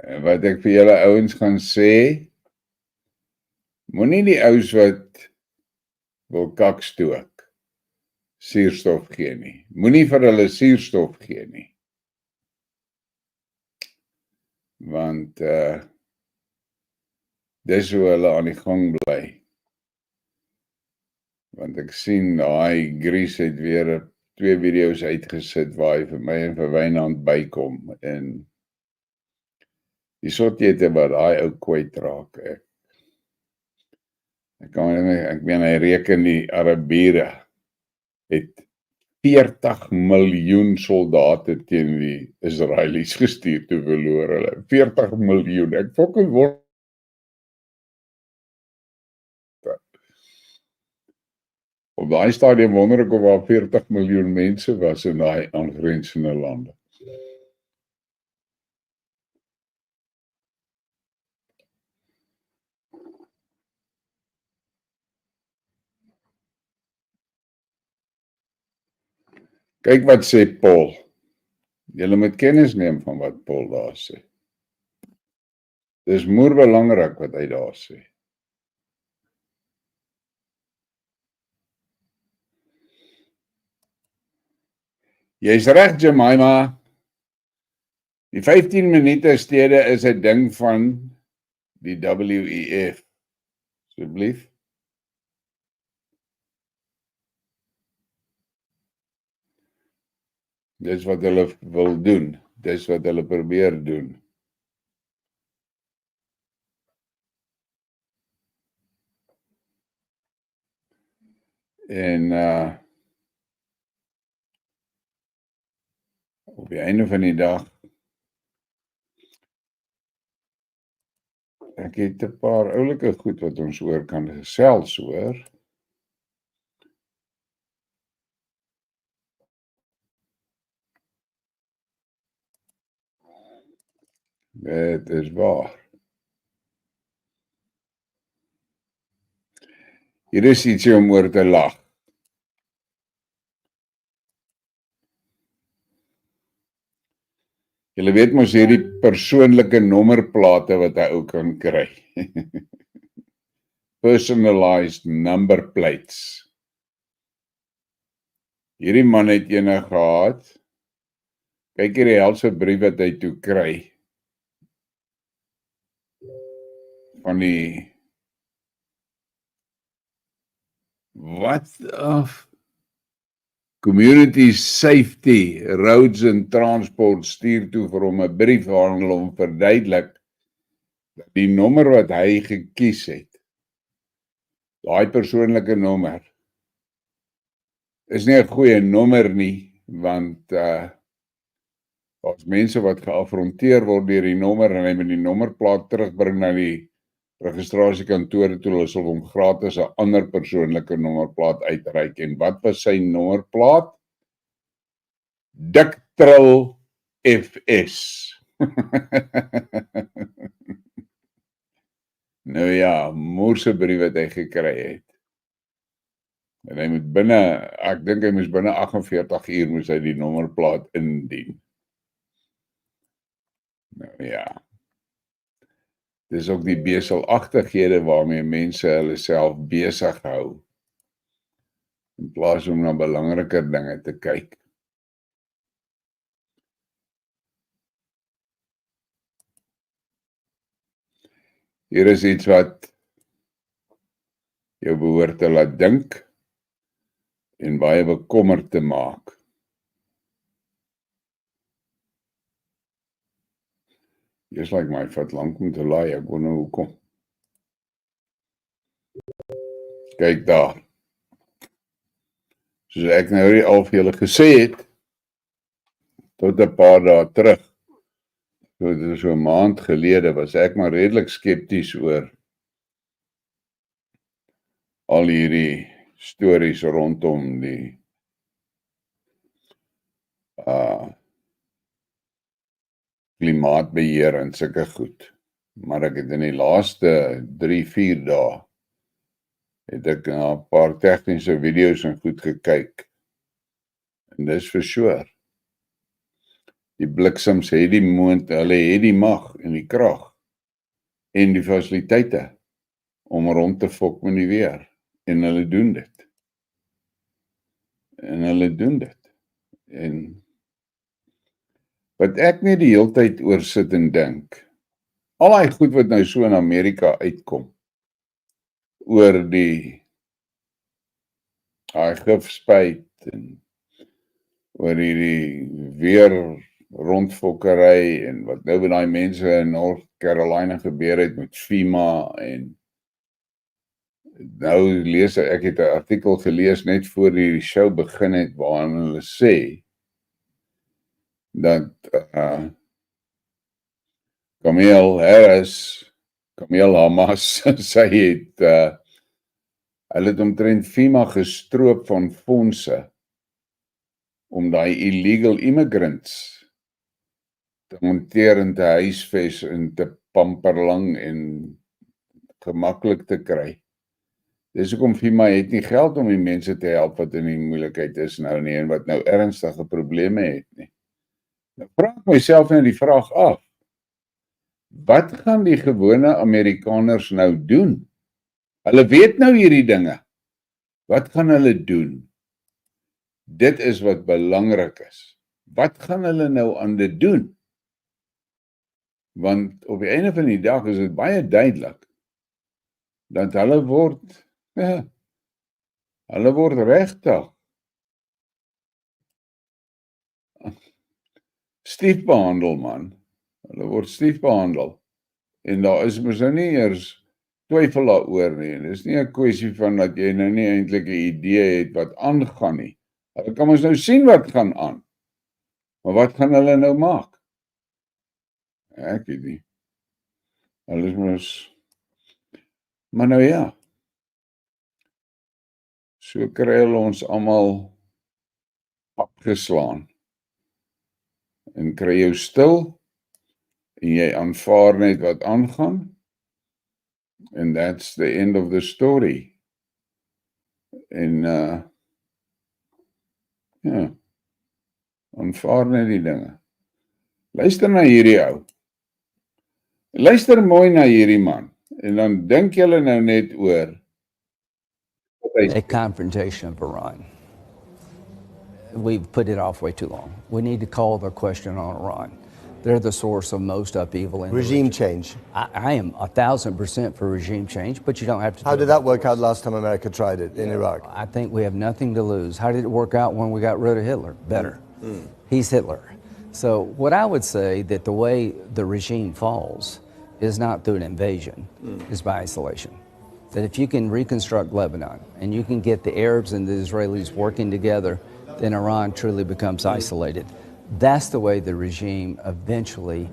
En wat ek vir julle ouens gaan sê, moenie die ouens wat wil kak stook, suurstof gee nie. Moenie vir hulle suurstof gee nie. Want dis hoe hulle aan die gang bly. Want ek sien daai Gries het weer 2 video's uitgesit waar hy vir my en vir Wynand bykom en die sotjette wat daai ou kwyt raak. Ek meen hy reken die Arabiere het 40 miljoen soldate teen die Israelies gestuur te verloor hulle. 40 miljoen. Ek fucking word op daai stadium wonder ek of daar 40 miljoen mense was in daai aangrensende lande. Kyk wat sê Paul. Julle moet kennis neem van wat Paul daar sê. Dis moer belangrik wat hy daar sê. Jy's reg, Jemima. Die 15 minute stede is 'n ding van die WEF. Asseblief. Dis wat hulle wil doen. Dis wat hulle probeer doen. En op die einde van die dag ek het 'n paar oulike goed wat ons oor kan gesels hoor. Dit is waar. Hier is ietsie om oor te lag. Julle weet mos hierdie persoonlike nommerplate wat hy ook kan kry. Personalized number plates. Hierdie man het ene gehad. Kyk hier die helse brief wat hy toe kry. Van die what of Community Safety, Roads and Transport stuur toe vir hom 'n brief waarin hulle hom verduidelik dat die nommer wat hy gekies het, daai persoonlike nommer, is nie 'n goeie nommer nie, want daar's mense wat geafronteer word deur die nommer en hy moet die nommerplaat terugbring na die registrasiekantore toe, hulle sal hom gratis 'n ander persoonlike nommerplaat uitreik. En wat was sy nommerplaat? Diktril FS. Nou ja, moerse brief wat hy gekry het. En hy moet ek dink hy moes binne 48 uur moes hy die nommerplaat indien. Nou ja. Dis ook die beselagtighede waarmee mense hulle self besig hou, in plaas om na belangriker dinge te kyk. Hier is iets wat jou behoort te laat dink en baie bekommerd te maak. Just like my vat lank om te laai, ek wonder hoekom. Kyk daar. Soos ek nou al vir julle gesê het, tot 'n paar dae terug, so 'n maand gelede, was ek maar redelik skepties oor al hierdie stories rondom die klimaatbeheer en sulke goed. Maar ek het in die laaste 3-4 dae het ek na 'n paar tegniese video's en goed gekyk. En dis vir sure. Die bliksems het die hulle het die mag en die krag en die fasiliteite om rond te fok met die weer. En hulle doen dit. En wat ek net die hele tyd oor sit en dink, al die goed wat nou so in Amerika uitkom, oor die gifspuit en oor die weer rondfokkery en wat nou met daai mense in North Carolina gebeur het met FEMA en nou lees ek het 'n artikel gelees net voor die show begin het waarin hulle sê dat Kameel Hamas sy het hulle het omtrent FEMA gestroop van fondse om daai illegal immigrants te monteer en te huisves en te pamperlang en gemaklik te kry. Dis hoekom FEMA het nie geld om die mense te help wat in die moeilikheid is nou nie en wat nou ernstige probleme het nie. Nou vra ek myself nou die vraag af, wat gaan die gewone Amerikaners nou doen? Hulle weet nou hierdie dinge. Wat gaan hulle doen? Dit is wat belangrik is. Wat gaan hulle nou aan dit doen? Want op die einde van die dag is dit baie duidelik dat hulle word regtig stief behandel, man. Hulle word stief behandel. En daar is mos nou nie eers twyfel daaroor nie. Dis nie 'n kwessie van dat jy nou nie eintlik 'n idee het wat aangaan nie. Hulle kan ons nou sien wat gaan aan. Maar wat gaan hulle nou maak? Ek weet nie. Hulle is mos... Maar nou ja. So kry hulle ons almal afgeslaan. En kry jou stil en jy aanvaar net wat aangaan. And that's the end of the story. En ja, aanvaar net die dinge. Luister na hierdie ou. Luister mooi na hierdie man. En dan dink julle nou net oor a confrontation of Iran. We've put it off way too long. We need to call the question on Iran. They're the source of most upheaval in Regime change. I am 1,000% for regime change, but you don't have to. How did that work out last time America tried it in Iraq? I think we have nothing to lose. How did it work out when we got rid of Hitler? Better. He's Hitler. So what I would say that the way the regime falls is not through an invasion, is by isolation. That if you can reconstruct Lebanon and you can get the Arabs and the Israelis working together, then Iran truly becomes isolated. That's the way the regime eventually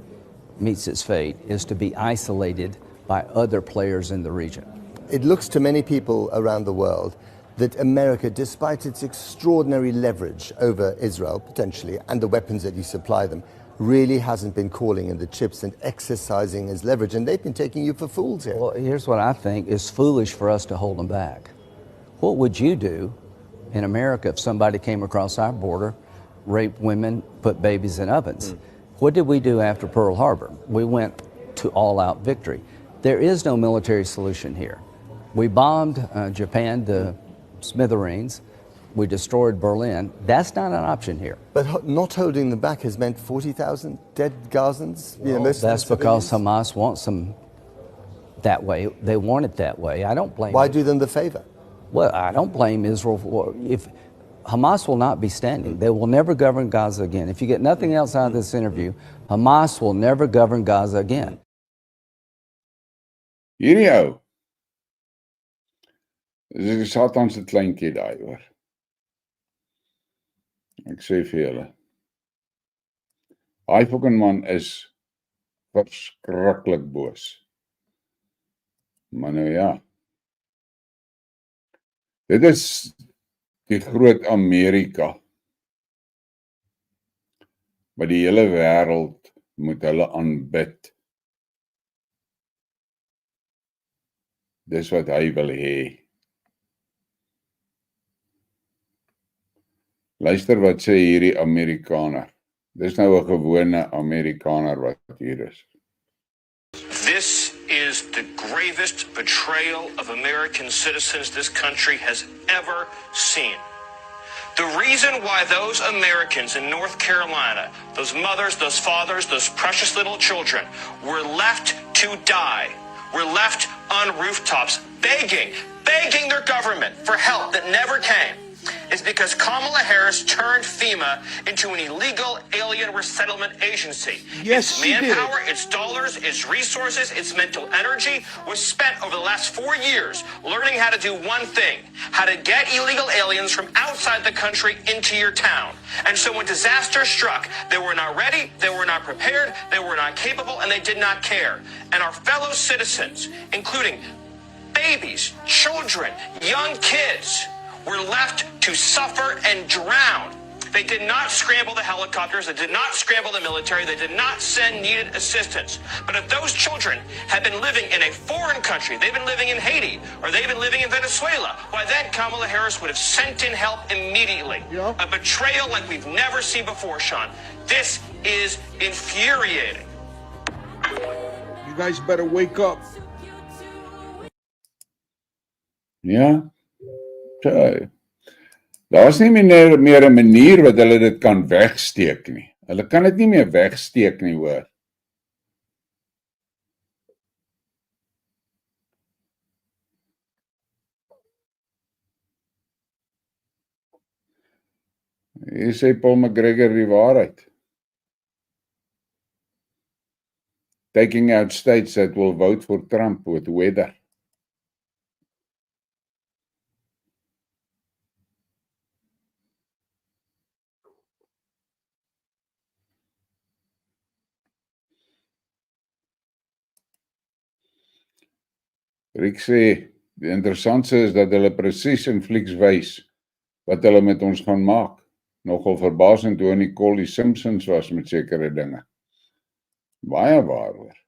meets its fate, is to be isolated by other players in the region. It looks to many people around the world that America, despite its extraordinary leverage over Israel, potentially, and the weapons that you supply them, really hasn't been calling in the chips and exercising its leverage, and they've been taking you for fools here. Well, here's what I think is foolish for us to hold them back. What would you do in America if somebody came across our border, raped women, put babies in ovens? What did we do after Pearl Harbor? We went to all-out victory. There is no military solution here. We bombed Japan to smithereens. We destroyed Berlin. That's not an option here. But not holding them back has meant 40,000 dead Gazans. You know, most That's of the because civilians. Hamas wants them that way. They want it that way. I don't blame Why them. do them the favor? Well, I don't blame Israel for if Hamas will not be standing. They will never govern Gaza again. If you get nothing else out of this interview, Hamas will never govern Gaza again. hierdie ou. Dis 'n satanse kleintjie daai hoor. Ek sê vir julle. Daai fucking man is verskriklik boos. Maar nou ja. Dit is die groot Amerika. Wat die hele wêreld moet hulle aanbid. Dis wat hy wil hê. Luister wat sê hierdie Amerikaner. Dis nou 'n gewone Amerikaner wat hier is. This is the gravest betrayal of American citizens this country has ever seen. The reason why those Americans in North Carolina, those mothers, those fathers, those precious little children, were left to die, were left on rooftops begging their government for help that never came, is because Kamala Harris turned FEMA into an illegal alien resettlement agency. Yes, its she did. manpower, its dollars, its resources, its mental energy was spent over the last 4 years learning how to do one thing, how to get illegal aliens from outside the country into your town. And so when disaster struck, they were not ready, they were not prepared, they were not capable, and they did not care. And our fellow citizens, including babies, children, young kids, were left to suffer and drown. They did not scramble the helicopters, they did not scramble the military, they did not send needed assistance. But if those children had been living in a foreign country, they've been living in Haiti, or they've been living in Venezuela, why then Kamala Harris would have sent in help immediately. Yeah. A betrayal like we've never seen before, Sean. This is infuriating. You guys better wake up. Ja. So. Daar's nie meer 'n manier wat hulle dit kan wegsteek nie. Hulle kan dit nie meer wegsteek nie, hoor. Hier sê Paul McGregor die waarheid. Taking out states that will vote for Trump with weather. Rick sê, die interessantste is dat hulle presies in flieks wys wat hulle met ons gaan maak. Nogal verbasend hoe Nicole die Simpsons was met sekere dinge. Baie waaroor.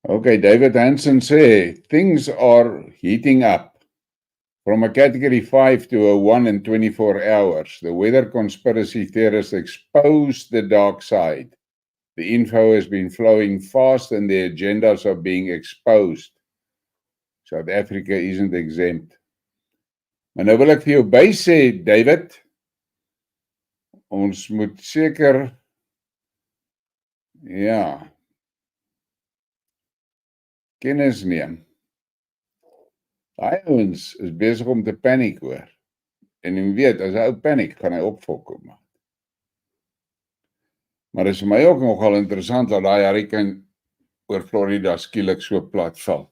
Okay, David Hansen sê, things are heating up. From a category 5 to a 1 in 24 hours. The weather conspiracy theorists exposed the dark side. The info has been flowing fast and the agendas are being exposed. South Africa isn't exempt. Maar nou wil ek vir jou by sê, David, ons moet seker, ja, kennis neem. Daai ouens is besig om te paniek, hoor. En jy weet, as hy ou paniek, gaan hy opfok kom. Maar is vir my ook nogal interessant dat daai hurricane oor Florida skielik so plat val.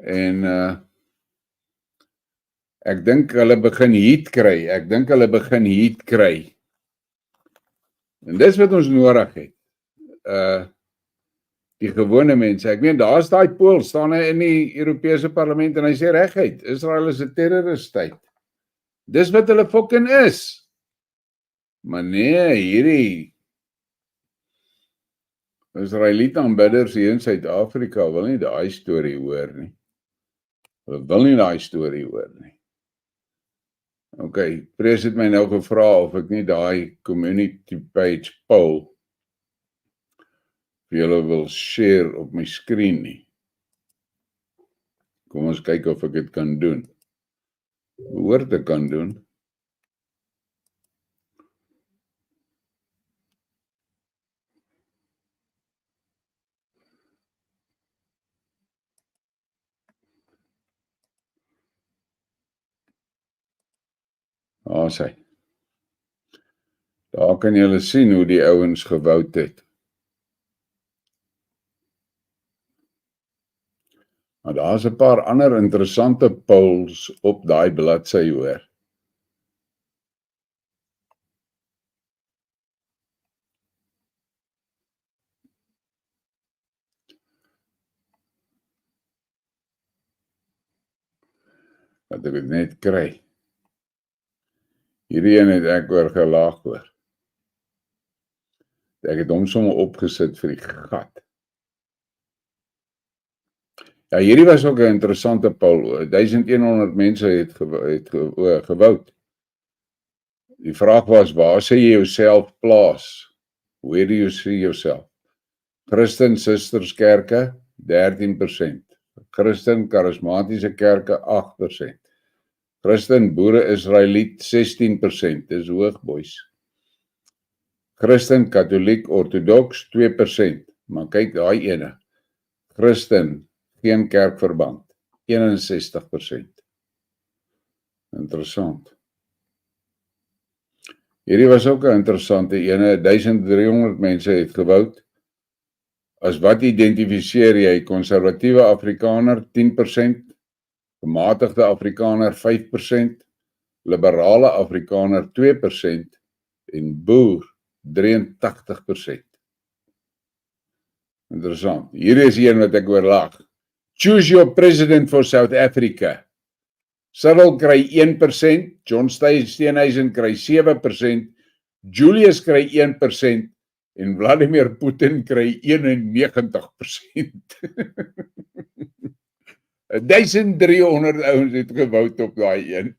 En ek dink hulle begin heat kry. En dis wat ons nodig het. Die gewone mense. Ek meen, daar is daai Pool, staan hy in die Europese parlement en hy sê reguit, Israel is 'n terroriststaat. Dis wat hulle fucking is. Maar nee, hierdie Israeliete aanbidders hier in Suid-Afrika wil nie daai storie hoor nie. Hulle wil nie daai storie hoor nie. Okay, Pres het my nou gevra of ek nie daai community page poll vir julle wil share op my skerm nie. Kom ons kyk of ek dit kan doen. Behoort te kan doen. Sê. Daar kan julle sien hoe die ouens gewout het. Maar daar's 'n paar ander interessante polls op daai bladsy, hoor. Dat ek dit net kry. Hierdie een het ek oor gelaag oor. Ek het hom sommer opgesit vir die gat. Ja, hierdie was ook 'n interessante poll. 1100 mense het gewout. Die vraag was, waar sê jy jouself plaas? Where do you see yourself? Christen Sisterskerke, 13%. Christen Charismatiese Kerke, 8%. Christen Boere Israeliet, 16%. Dis hoog, boys. Christen Katholiek Orthodox, 2%. Maar kyk, daai ene. Christen, geen kerkverband, 61%. Interessant. Hierdie was ook 'n interessante ene. 1300 mense het gewout. As wat identifiseer jy? Konservatiewe Afrikaner 10%, gematigde Afrikaner 5%, liberale Afrikaner 2% en boer 83%. Interessant. Hier is een wat ek oor lag. Choose your president for South Africa. Cyril kry 1%, John Steenhuisen kry 7%, Julius kry 1% en Vladimir Putin kry 91%. 1300 ouens het gewout op daai een.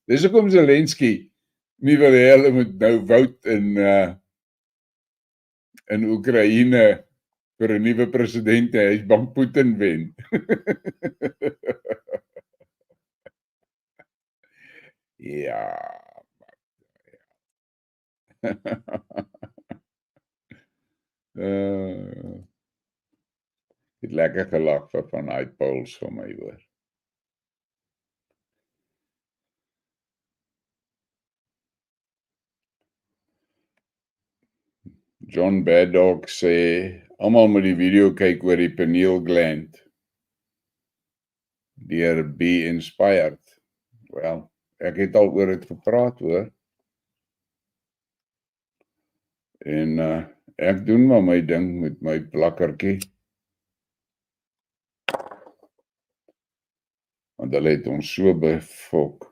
Dis hoekom Zelensky nie wil hê hulle moet nou vout in Oekraïne vir 'n nuwe president. Hy is bang Putin wen. Ja. Het lekker gelag vir van hy polls vir my hoor. John Baddock sê, almal moet die video kyk oor die pineal gland. Deur Be Inspired. Wel, ek het al oor dit gepraat hoor. En ek doen maar my ding met my plakkertjie. Want hulle het ons so befok.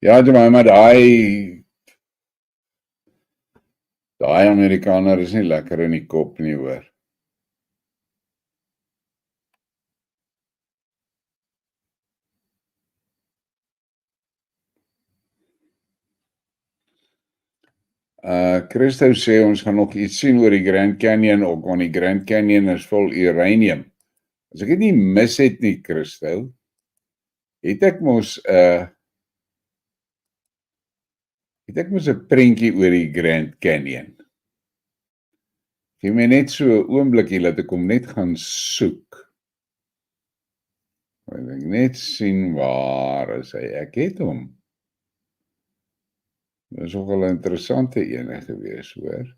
Ja, maar daai Amerikaner is nie lekker in die kop nie hoor. Christo sê ons gaan nog iets sien oor die Grand Canyon ook, want die Grand Canyon is vol uranium. As ek dit nie mis het nie, Christo, het ek mos 'n prentjie oor die Grand Canyon. Gee my net so 'n oombliekie dat ek hom net gaan soek. Ek net sien waar is hy. Ek het hom. Dit is ook al 'n interessante ene gewees, hoor.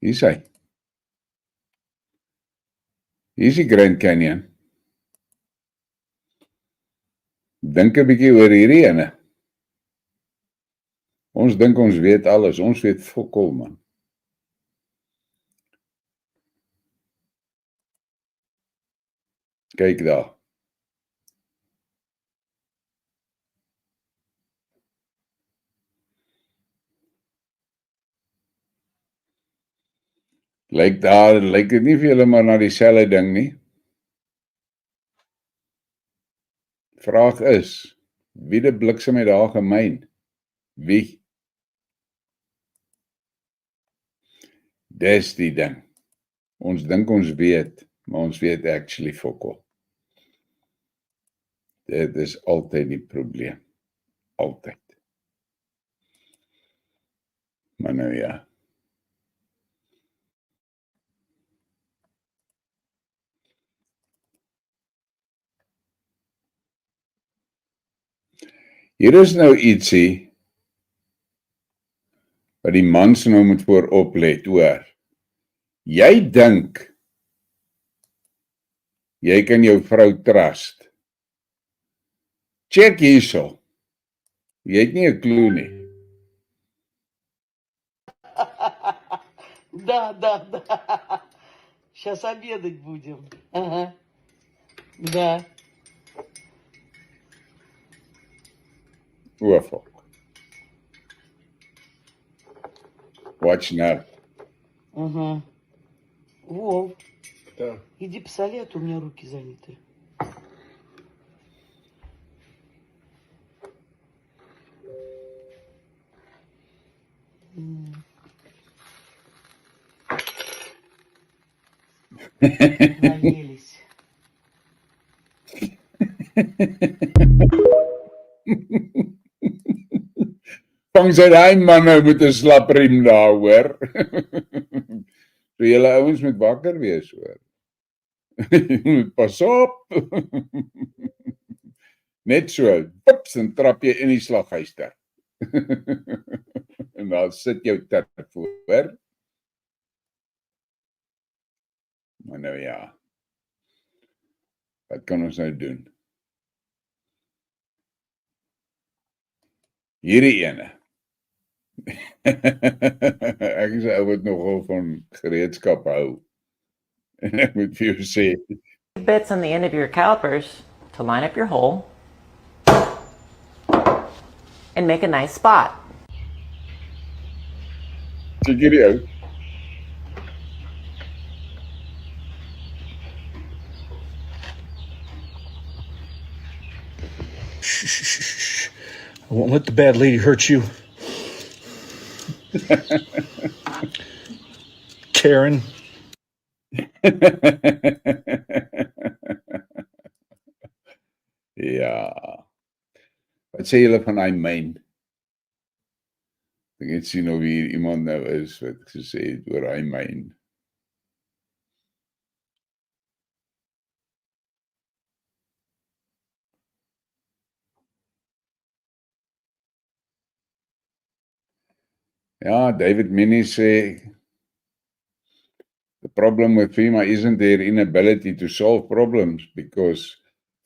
Hier is hy. Hier is die Grand Canyon. Dink 'n bietjie oor hierdie ene. Ons dink ons weet alles, ons weet fokol man. Kyk daar. Lyk dit nie vir julle maar na dieselfde ding nie. Vraag is, wie die bliksem het daar gemyn? Wie? Dis die ding. Ons dink ons weet, maar ons weet actually fokol. Dit is altyd die probleem. Altyd. Maar nou ja. Hier is nou ietsie wat die mans nou moet voor oplet, hoor. Jy dink jy kan jou vrou trust. Check hierso. Jy het nie 'n klou nie. Да. Сейчас обедать будем. Ага. Да. Oorvol. Watch now. Ага. Вов, Да. иди посоли, а то у меня руки заняты. Наелись. Vang sy daai man nou met 'n slapriem daar, hoor. So julle ouens moet wakker wees, hoor. Pas op. Net so, pips, en trap jy in die slaghuister. En dan sit jou terp voor. Maar nou ja. Wat kan ons nou doen? Hierdie ene. Ek is 'n ou wat nogal van gereedskap hou. En ek moet vir jou sê, bits on the end of your calipers to line up your hole and make a nice spot. check hierdie ou. Shh. I won't let the bad lady hurt you. Karen. Ja. Wat sê julle van daai myn? Ek het sien of hier iemand nou is wat gesê het oor daai myn. Ja, David Minnie sê, the problem with FEMA isn't their inability to solve problems because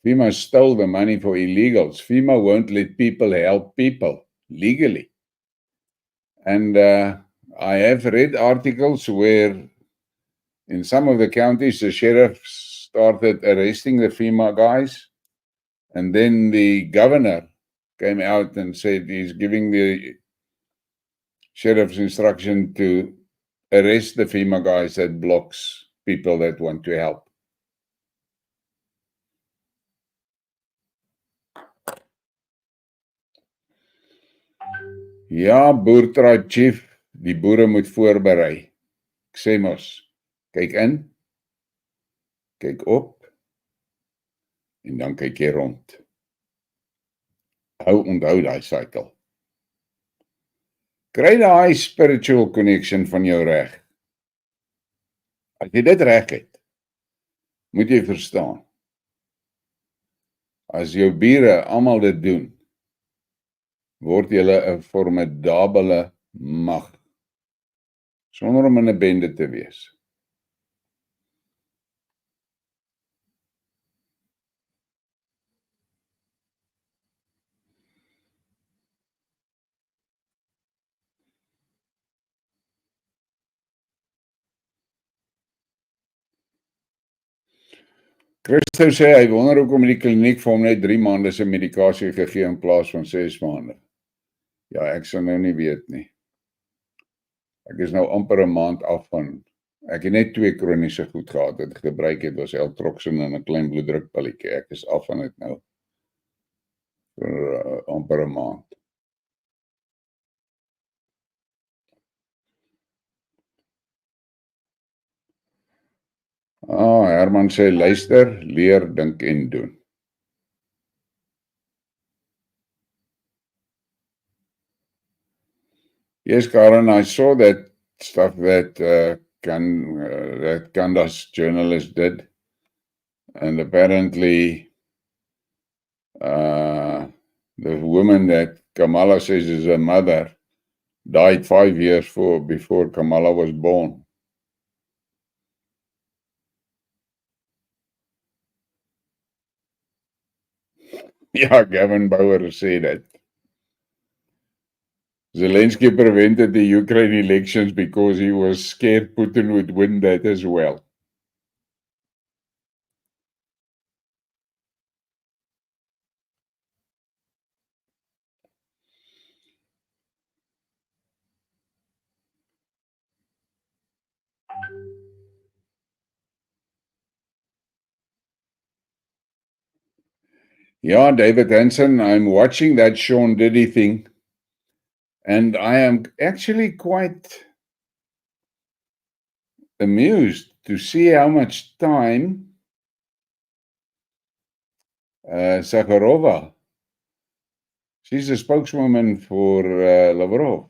FEMA stole the money for illegals. FEMA won't let people help people legally. And I have read articles where in some of the counties the sheriff started arresting the FEMA guys, and then the governor came out and said he's giving the sheriff's instruction to arrest the FEMA guys that blocks people that want to help. Ja, boertribe chief, die boere moet voorberei. Ek sê mos, kyk in, kyk op, en dan kyk jy rond. Onthou daai cycle. Kry daai spiritual connection van jou reg. As jy dit reg het, moet jy verstaan. As jou bure almal dit doen, word julle 'n formidabele mag, sonder om in 'n bende te wees. Christo sê hy wonder hoekom die kliniek vir hom net 3 maande se medikasie gegee in plaas van 6 maande. Ja, ek sal nou nie weet nie. Ek is nou amper 'n maand af van, ek het net 2 kroniese goed gehad, wat ek gebruik het, was Eltroxin en 'n klein bloeddrukpilletjie. Ek is af van dit nou, vir amper 'n maand. Herman sê, luister, leer, dink en doen. Yes, Karen, I saw that stuff that that Candace journalist did, and apparently the woman that Kamala says is her mother died 5 years before Kamala was born. Yeah, Gavin Bauer said that. Zelensky prevented the Ukraine elections because he was scared Putin would win that as well. Yeah, David Hansen, I'm watching that Sean Diddy thing, and I am actually quite amused to see how much time Sakharova, she's a spokeswoman for Lavrov,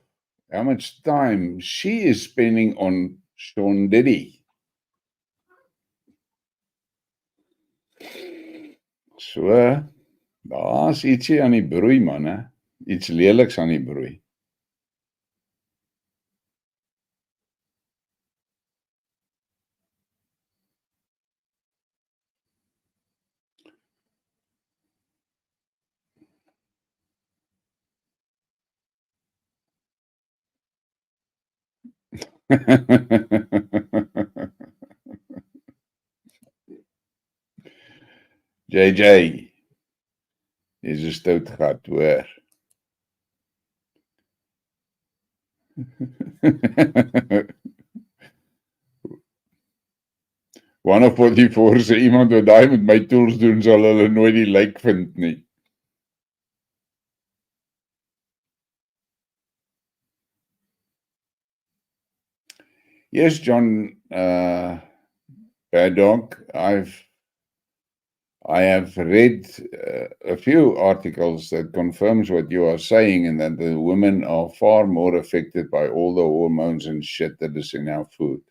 how much time she is spending on Sean Diddy. So, daar's ietsie aan die broei, man, hè? Iets leliks aan die broei. JJ is 'n stout gat, hoor. One of 44 sê iemand wat daai met my tools doen sal hulle nooit die lijk vind nie. Yes, John Bad Dog, I have read a few articles that confirms what you are saying, and that the women are far more affected by all the hormones and shit that is in our food.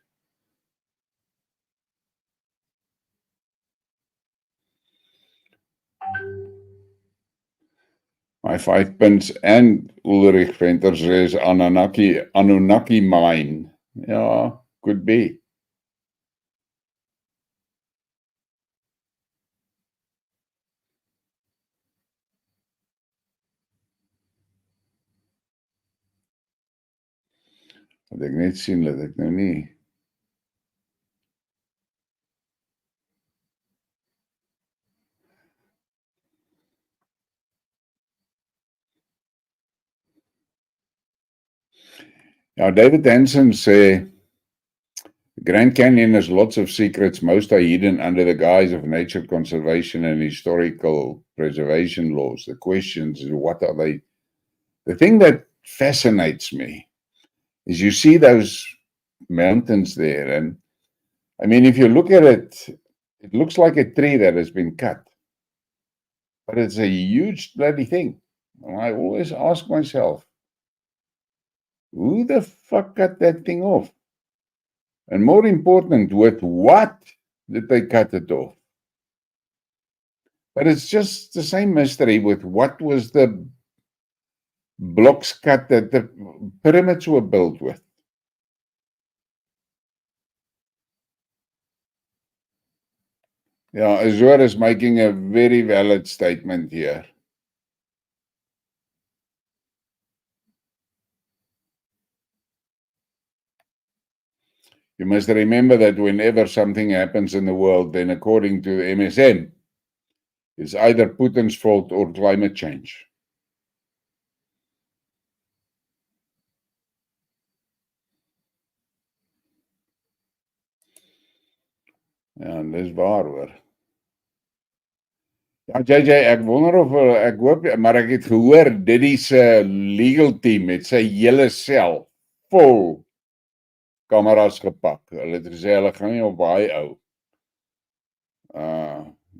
My 5 punts and Ulrich Venter says Anunnaki mine. Yeah, could be. Wat ek net sien dat ek nou nie. Ja, David Hansen sê Grand Canyon has lots of secrets. Most are hidden under the guise of nature conservation and historical preservation laws. The question is, what are they? The thing that fascinates me is you see those mountains there, and I mean, if you look at it, it looks like a tree that has been cut, but it's a huge bloody thing. And I always ask myself, who the fuck cut that thing off? And more important, with what did they cut it off? But it's just the same mystery with what was the blocks cut that the pyramids were built with. Yeah, Azor is making a very valid statement here. You must remember that whenever something happens in the world, then according to the MSM, it's either Putin's fault or climate change. Ja, dis waar hoor. Ja, JJ, ek wonder of ek hoop, maar ek het gehoor Diddy se legal team het sy hele sel vol kameras gepak. Hulle het gesê hulle gaan nie op baie ou.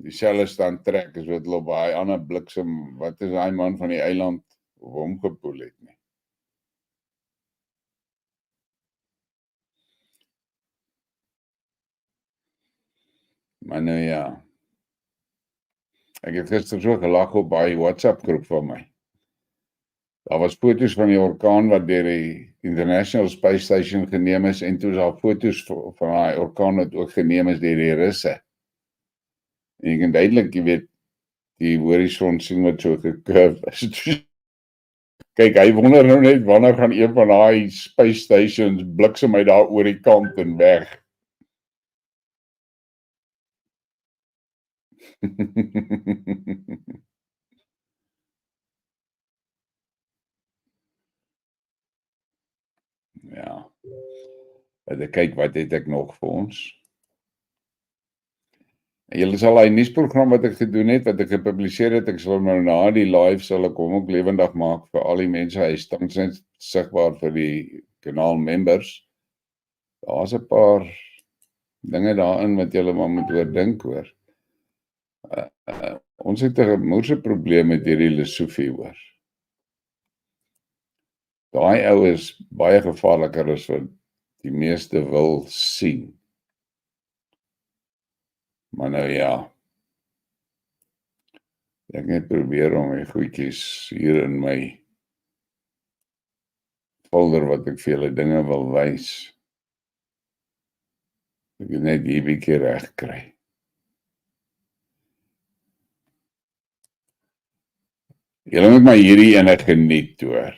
Die selle staan trek is wat hulle op baie ander bliksem, wat is daai man van die eiland op hom gepoel het nie. Maar nou ja, ek het gister so gelag op baie WhatsApp groep van my. Daar was foto's van die orkaan wat deur die International Space Station geneem is en toe is daar foto's van daai orkaan wat ook geneem is deur die Russe. En jy kan duidelik, jy weet, die horison sien wat so gekurf is. Kyk, hy wonder nou net wanneer gaan een van daai space stations bliksem uit daar oor die kant en weg. Ja. Kyk, wat het ek nog vir ons? Julle sal hy nuusprogram wat ek gedoen het, wat ek gepubliseer het, ek sal nou na die live sal ek hom ook lewendig maak vir al die mense, hy is tans net sigbaar vir die kanaal members. Daar's 'n paar dinge daarin wat julle maar moet oordink hoor. Ons het 'n moerse probleem met hierdie Lesofie hoor. Daai ou is baie gevaarliker as wat die meeste wil sien. Maar nou ja, ek net probeer om my goedjies hier in my folder wat ek vir julle dinge wil wys. Ek het net hier 'n bietjie reg kry. Julle moet maar hierdie ene geniet hoor.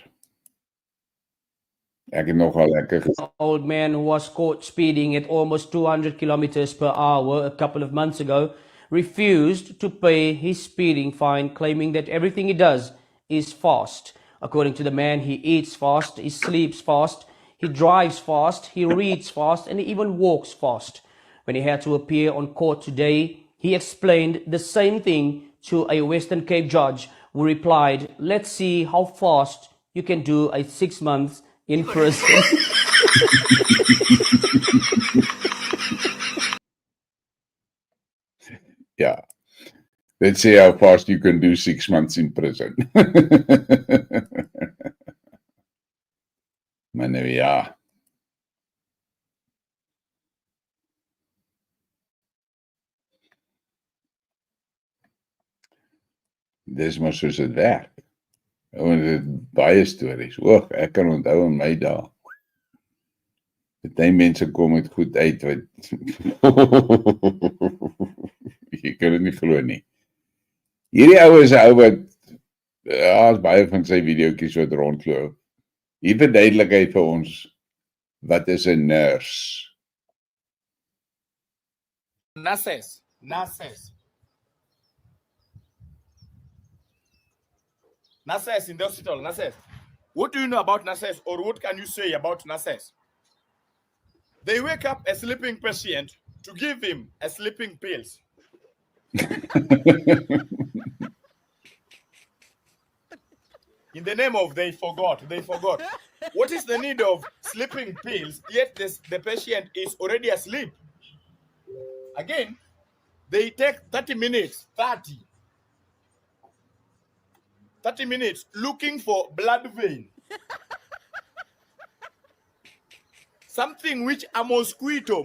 Ek het nogal lekker old man who was caught speeding at almost 200 kilometers per hour a couple of months ago refused to pay his speeding fine, claiming that everything he does is fast. According to the man, he eats fast, he sleeps fast, he drives fast, he reads fast, and he even walks fast. When he had to appear on court today, he explained the same thing to a Western Cape judge who replied, "Let's see how fast you can do a 6 months in prison." Ja. Let's see how fast you can do 6 months in prison. Maar nou ja. Dis maar soos dit werk. En dit baie stories. Oeg, ek kan onthou in my dae. Party mense kom met goed uit wat jy kan dit nie glo nie. Hierdie ou is 'n ou wat is baie van sy videoetjies wat rondloop. Hier verduidelik hy vir ons wat is 'n nurse. Nurses. Nurses in the hospital, nurses. What do you know about nurses, or what can you say about nurses? They wake up a sleeping patient to give him a sleeping pills. In the name of they forgot. What is the need of sleeping pills, yet the patient is already asleep? Again, they take 30 minutes looking for blood vein. Something which a mosquito.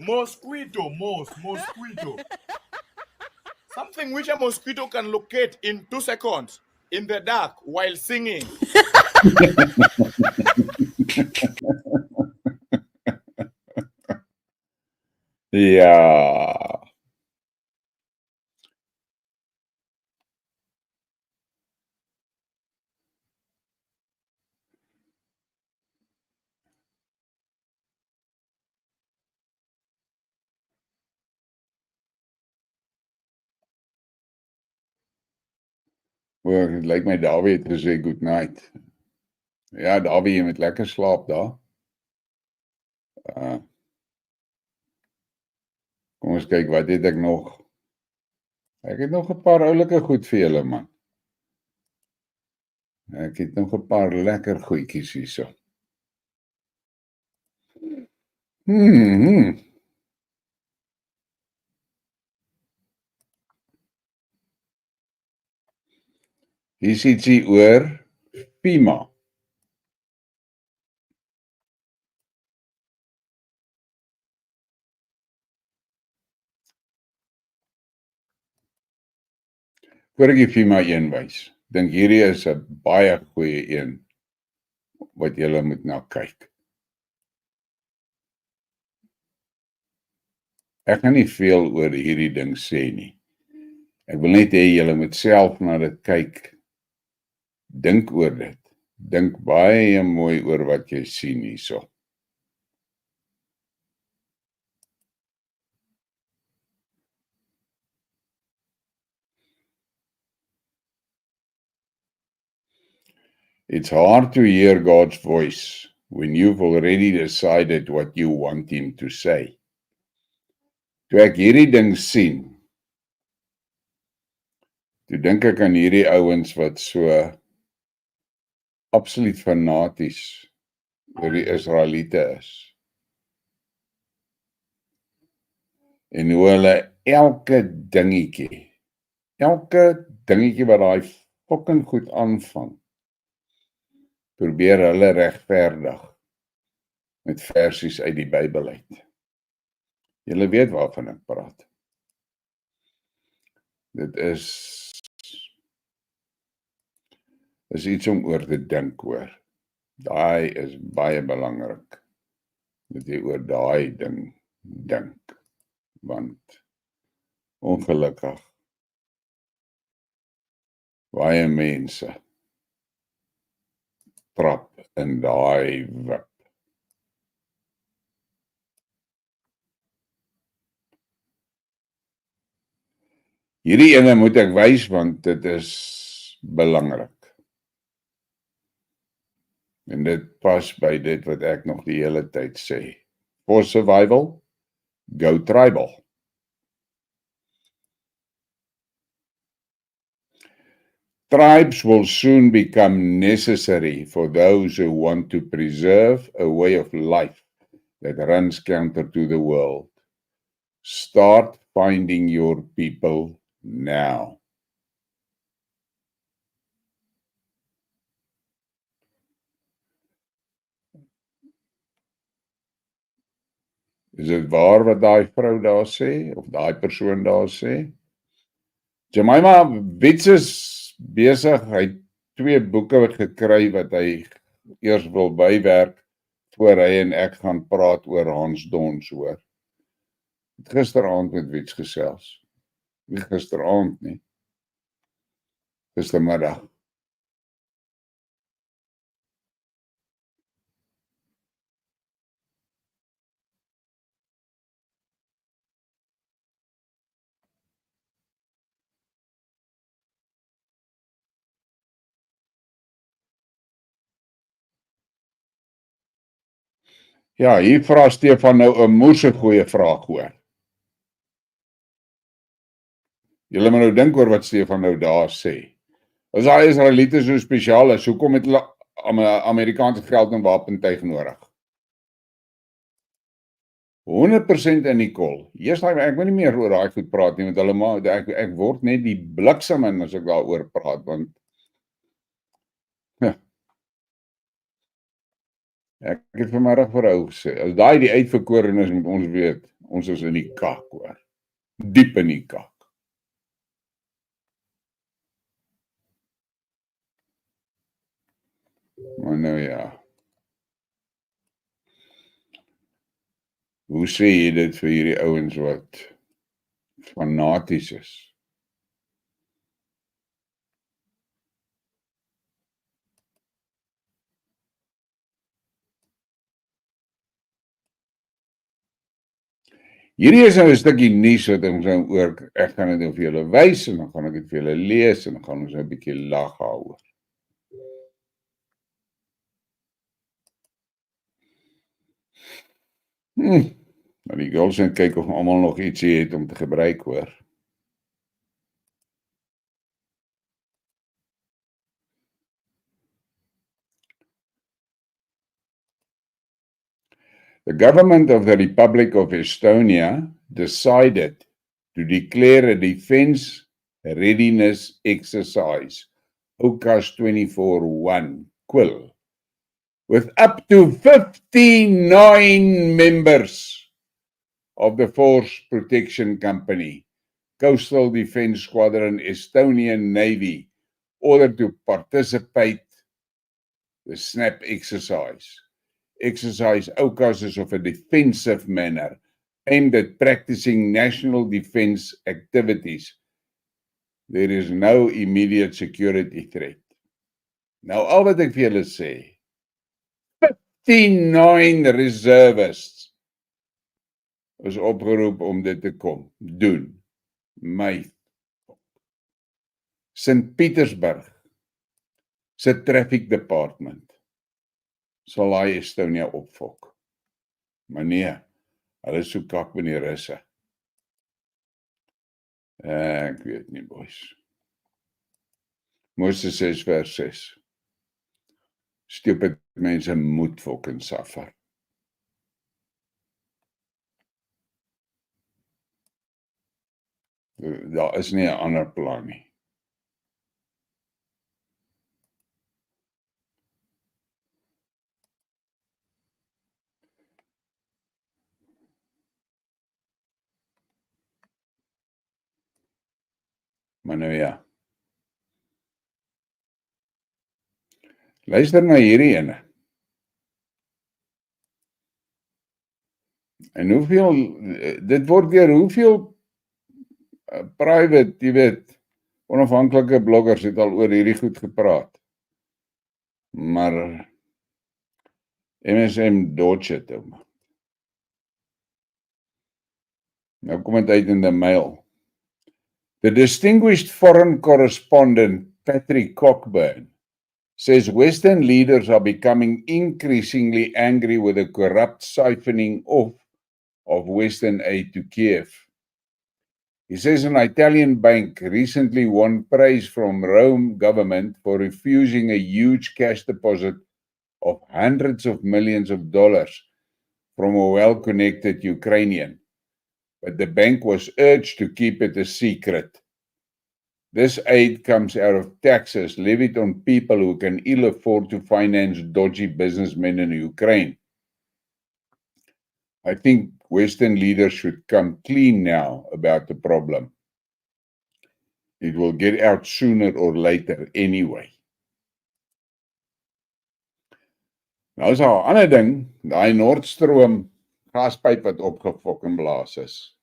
Something which a mosquito can locate in 2 seconds in the dark while singing. Ja. Het lyk my Dawie het gesê good night. Ja, Dawie, jy moet lekker slaap daar. Kom ons kyk, wat het ek nog? Ek het nog 'n paar oulike goed vir julle, man. Ek het nog 'n paar lekker goedjies hierso. Hier is ietsie oor Pima. Voor ek vir my een wys. Dink hierdie is 'n baie goeie een wat julle moet na kyk. Ek gaan nie veel oor hierdie ding sê nie. Ek wil net hê julle moet self na dit kyk. Dink oor dit. Dink baie mooi oor wat jy sien hierso. It's hard to hear God's voice when you've already decided what you want him to say. Toe ek hierdie ding sien, toe dink ek aan hierdie ouens wat so absoluut fanaties oor die Israeliete is. En hoe hulle elke dingetjie wat daai fucking goed aanvang, probeer hulle regverdig met versies uit die Bybel uit. Julle weet waarvan ek praat. Dit is iets om oor te dink hoor. Daai is baie belangrik, dat jy oor daai ding dink, want ongelukkig baie mense trap in daai wip. Hierdie ene moet ek wys want dit is belangrik. En dit pas by dit wat ek nog die hele tyd sê. For survival, go tribal. Tribes will soon become necessary for those who want to preserve a way of life that runs counter to the world. Start finding your people now. Is dit waar wat daai vrou daar sê, of daai persoon daar sê? Jemima Wits is besig, hy het 2 boeke gekry wat hy eers wil bywerk, voor hy en ek gaan praat oor Hans Dons, hoor. Het gisteraand met Wits gesels. Nie gisteraand nie. Gistermiddag. Ja, hier vra Stefan nou 'n moerse goeie vraag hoor. Julle moet nou dink oor wat Stefan nou daar sê. As daai Israeliete so spesiaal is, hoekom het hulle Amerikaanse geld en wapentuig nodig? 100% in die kol. Eers ek wil nie meer oor daai goed praat nie, want hulle ek word net die bliksem in as ek daaroor praat, want ja. Ek het vanmiddag vir ou gesê, as daai die uitverkorenes moet ons weet, ons is in die kak hoor. Diep in die kak. Maar nou ja. Hoe sê jy dit vir hierdie ouens wat fanaties is? Hierdie is nou 'n stukkie nuus wat ons nou oor, ek gaan dit nou vir julle wys en dan gaan ek dit vir julle lees en dan gaan ons nou 'n bietjie lag daaroor. Nou die girls net kyk of almal nog ietsie het om te gebruik hoor. The government of the Republic of Estonia decided to declare a defense readiness exercise, OCAS 24-1, QUIL, with up to 59 members of the Force Protection Company Coastal Defence Squadron Estonian Navy ordered to participate the SNAP exercise. Exercise AUKUS of a defensive manner aimed at practicing national defense activities. There is no immediate security threat. Nou, al wat ek vir julle sê, 59 reservists is opgeroep om dit te kom doen. My St. Petersburg se traffic department sal hy Estonia opfok. Maar nee, hulle soek kak met die Russe. Ek weet nie, boys. Moses 6 vers 6. Stupid mense moet fucking suffer. Daar is nie 'n ander plan nie. Maar nou ja. Luister na hierdie ene. En hoeveel, dit word deur hoeveel private, jy weet, onafhanklike bloggers het al oor hierdie goed gepraat. Maar MSM dodge het hom. Nou kom het uit in the Mail. The distinguished foreign correspondent Patrick Cockburn says Western leaders are becoming increasingly angry with the corrupt siphoning off of Western aid to Kiev. He says an Italian bank recently won praise from Rome government for refusing a huge cash deposit of hundreds of millions of dollars from a well-connected Ukrainian. But the bank was urged to keep it a secret. This aid comes out of taxes levied on people who can ill afford to finance dodgy businessmen in Ukraine. I think Western leaders should come clean now about the problem. It will get out sooner or later anyway. Nou is daar 'n ander ding, daai Noordstroom gaspyp wat opgefok en blaas is.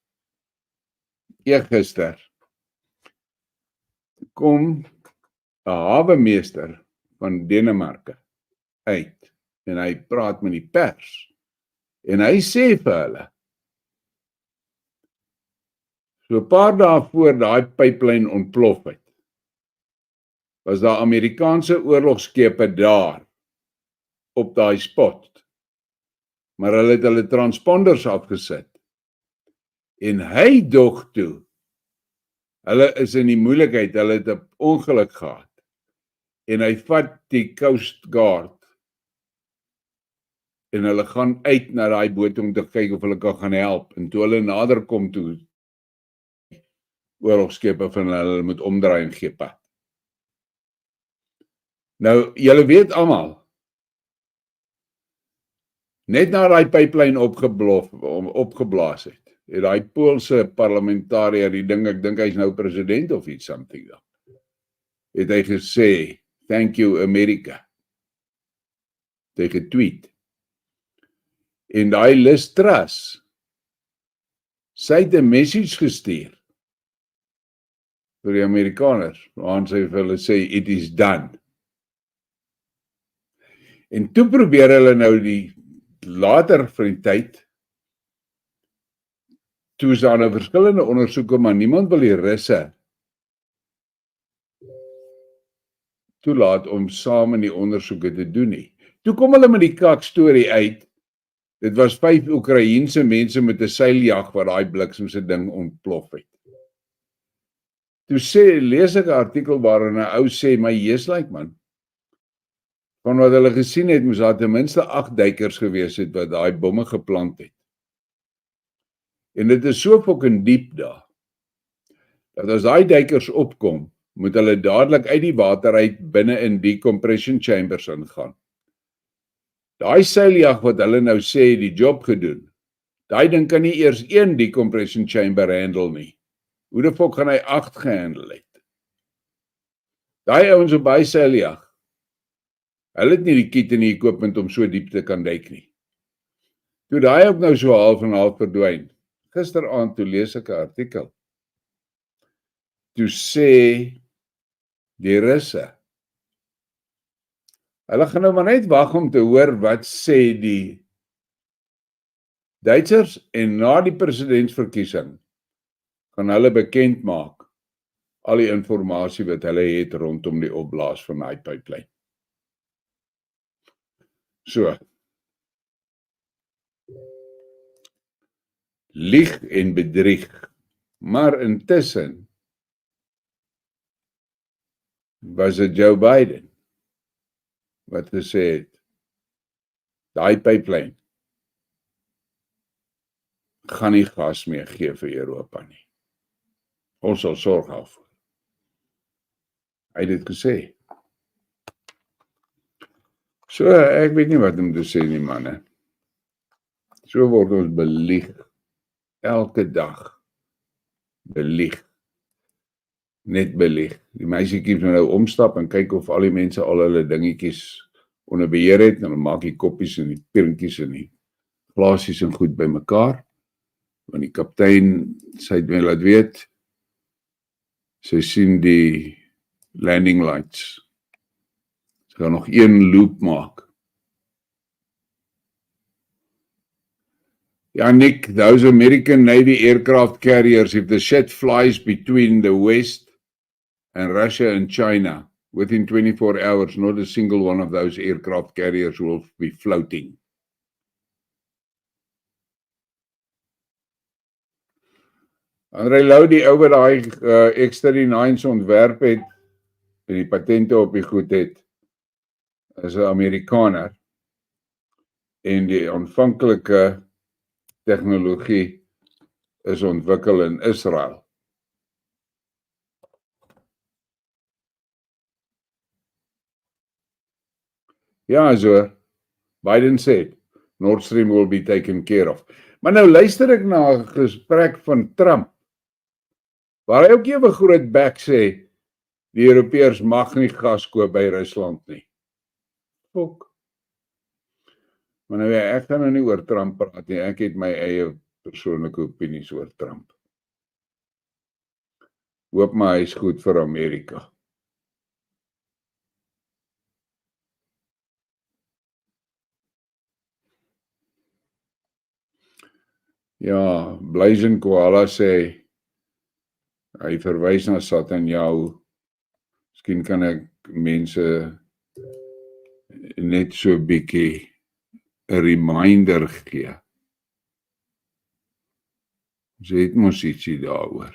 Eergister kom 'n hawemeester van Denemarke uit en hy praat met die pers en hy sê vir hulle, so 'n paar dae voor daai pyplyn ontplof het, was daar Amerikaanse oorlogskepe daar op daai spot. Maar hulle het hulle transponders afgesit. En hy dog toe, hulle is in die moeilikheid, hulle het 'n ongeluk gehad. En hy vat die Coast Guard en hulle gaan uit na daai boot om te kyk of hulle kan gaan help. En toe hulle nader kom toe, oorlogskepe van hulle moet omdraai en gee pad. Nou, julle weet almal, net na daai pyplyn opgeblaas het daai Poolse parlementariër, die ding, ek dink hy's nou president of iets something dan, het hy gesê, thank you America, het hy getweet. En daai Liz Truss, sy het 'n message gestuur vir die Amerikaners, waarin sy vir hulle sê, it is done. En toe probeer hulle nou die later vir die tyd, toe is daar nou verskillende ondersoeke, maar niemand wil die Russe toelaat om saam in die ondersoeke te doen nie. Toe kom hulle met die kak storie uit, dit was 5 Oekraïense mense met 'n seiljag wat daai bliksemse ding ontplof het. Toe lees ek 'n artikel waarin 'n ou sê, my jeeslyk man, van wat hulle gesien het, moes daar ten minste 8 duikers gewees het wat daai bomme geplant het. En dit is so fucking diep daar, dat as daai duikers opkom, moet hulle dadelik uit die water uit binne in die compression chambers ingaan. Daai seiljag wat hulle nou sê die job gedoen, daai ding kan nie eers een decompression chamber handle nie. Hoe die fok gaan hy 8 gehandel het? Daai ouens op baie seiljag, hulle het nie die kit en die equipment om so diep te kan duik nie. Toe daai ook nou so half en half verdwyn. Gisteraand toe lees ek 'n artikel. Toe sê die Russe, hulle gaan nou maar net wag om te hoor wat sê die Duitsers en na die presidentsverkiesing gaan hulle bekend maak al die inligting wat hulle het rondom die opblaas van daai pipeline. So. Lieg en bedrieg. Maar intussen was dit Joe Biden wat gesê het, daai pipeline gaan nie gas meer gee vir Europa nie. Ons sal sorg daarvoor. Hy het dit gesê. So, ek weet nie wat om te sê nie, manne. So word ons belieg. Elke dag. Belieg. Net belieg. Die meisiekies moet nou omstap en kyk of al die mense al hulle dingetjies onder beheer het, en dan maak die koppies en die perinkies en die glasies en goed bymekaar. Want die kaptein sy het my laat weet, sy sien die landing lights. Sy gaan nog een loop maak. Yeah, Nick, those American Navy aircraft carriers, if the shit flies between the West and Russia and China, within 24 hours, not a single one of those aircraft carriers will be floating. André Lou, die ou wat daai X-39's ontwerp het en die patente op die goed het, is 'n Amerikaner. En die aanvanklike tegnologie is ontwikkel in Israel. Ja, so Biden said, Nord Stream will be taken care of. Maar nou luister ek na 'n gesprek van Trump, waar hy ook ewe groot bek sê, die Europeërs mag nie gas koop by Rusland nie. Fok. Maar nou ja, ek gaan nou nie oor Trump praat nie, ek het my eie persoonlike opinies oor Trump. Hoop maar hy is goed vir Amerika. Ja, Blazing Koala sê, hy verwys na Netanyahu. Miskien kan ek mense net so 'n bietjie 'n reminder gee. Ons het mos ietsie daaroor.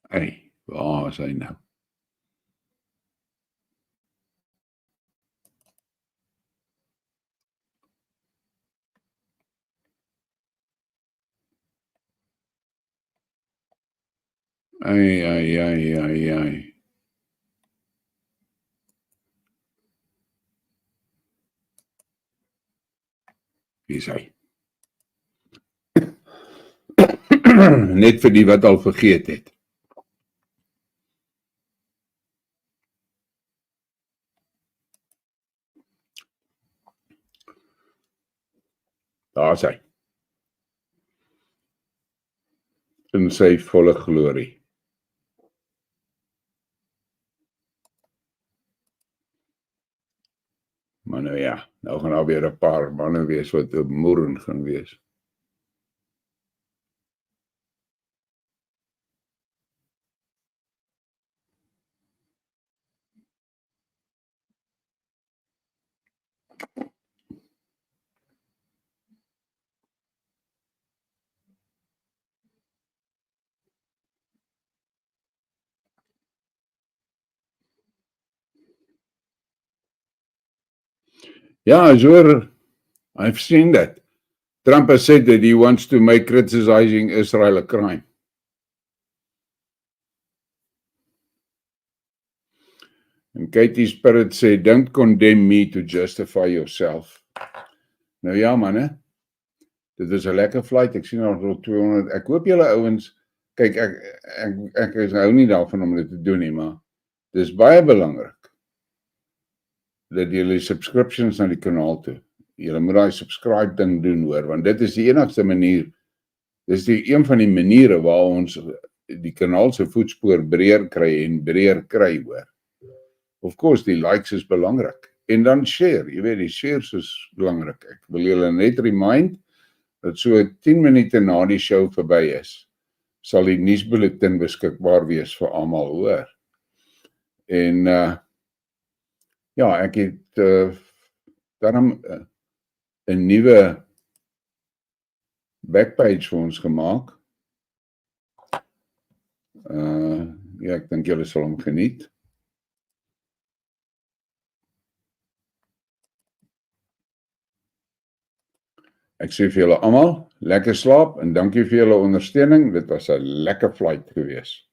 Hey, waar is hy nou? Ai. Wie is hy? Net vir die wat al vergeet het. Daar is hy. In sy volle glorie. Maar nou ja, nou gaan daar weer 'n paar manne wees wat op moeren gaan wees. Yeah, sure. I've seen that. Trump has said that he wants to make criticizing Israel a crime. And Katie Spirit sê, don't condemn me to justify yourself. Nou ja, manne. Dit is 'n lekker flight. Ek sien al tot 200. Ek hoop julle ouens, kyk ek is hou nie daarvan om dit te doen nie, maar dis baie belangrik dat julle subscriptions na die kanaal toe. Julle moet daai subscribe ding doen hoor, want dit is die enigste manier. Dis een van die maniere waar ons die kanaal se voetspoor breër kry hoor. Of course, die likes is belangrik. En dan share, jy weet, die shares is belangrik. Ek wil julle net remind dat so 10 minute na die show verby is, sal die nuusbulletin beskikbaar wees vir almal hoor. En ja, ek het daarom 'n nuwe backpage vir ons gemaak. Ja, ek dink julle sal hom geniet. Ek sê vir julle almal, lekker slaap en dankie vir julle ondersteuning. Dit was 'n lekker flight gewees.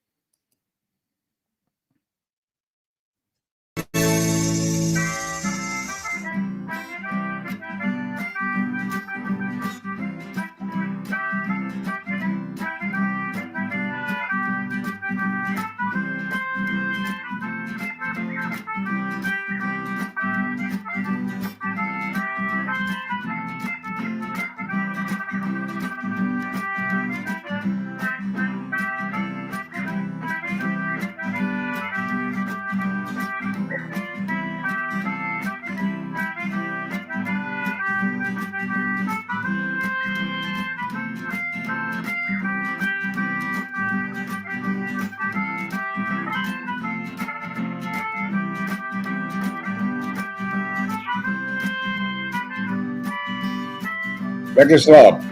Lekker slaap.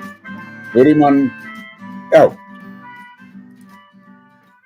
Hoorie man. Jou.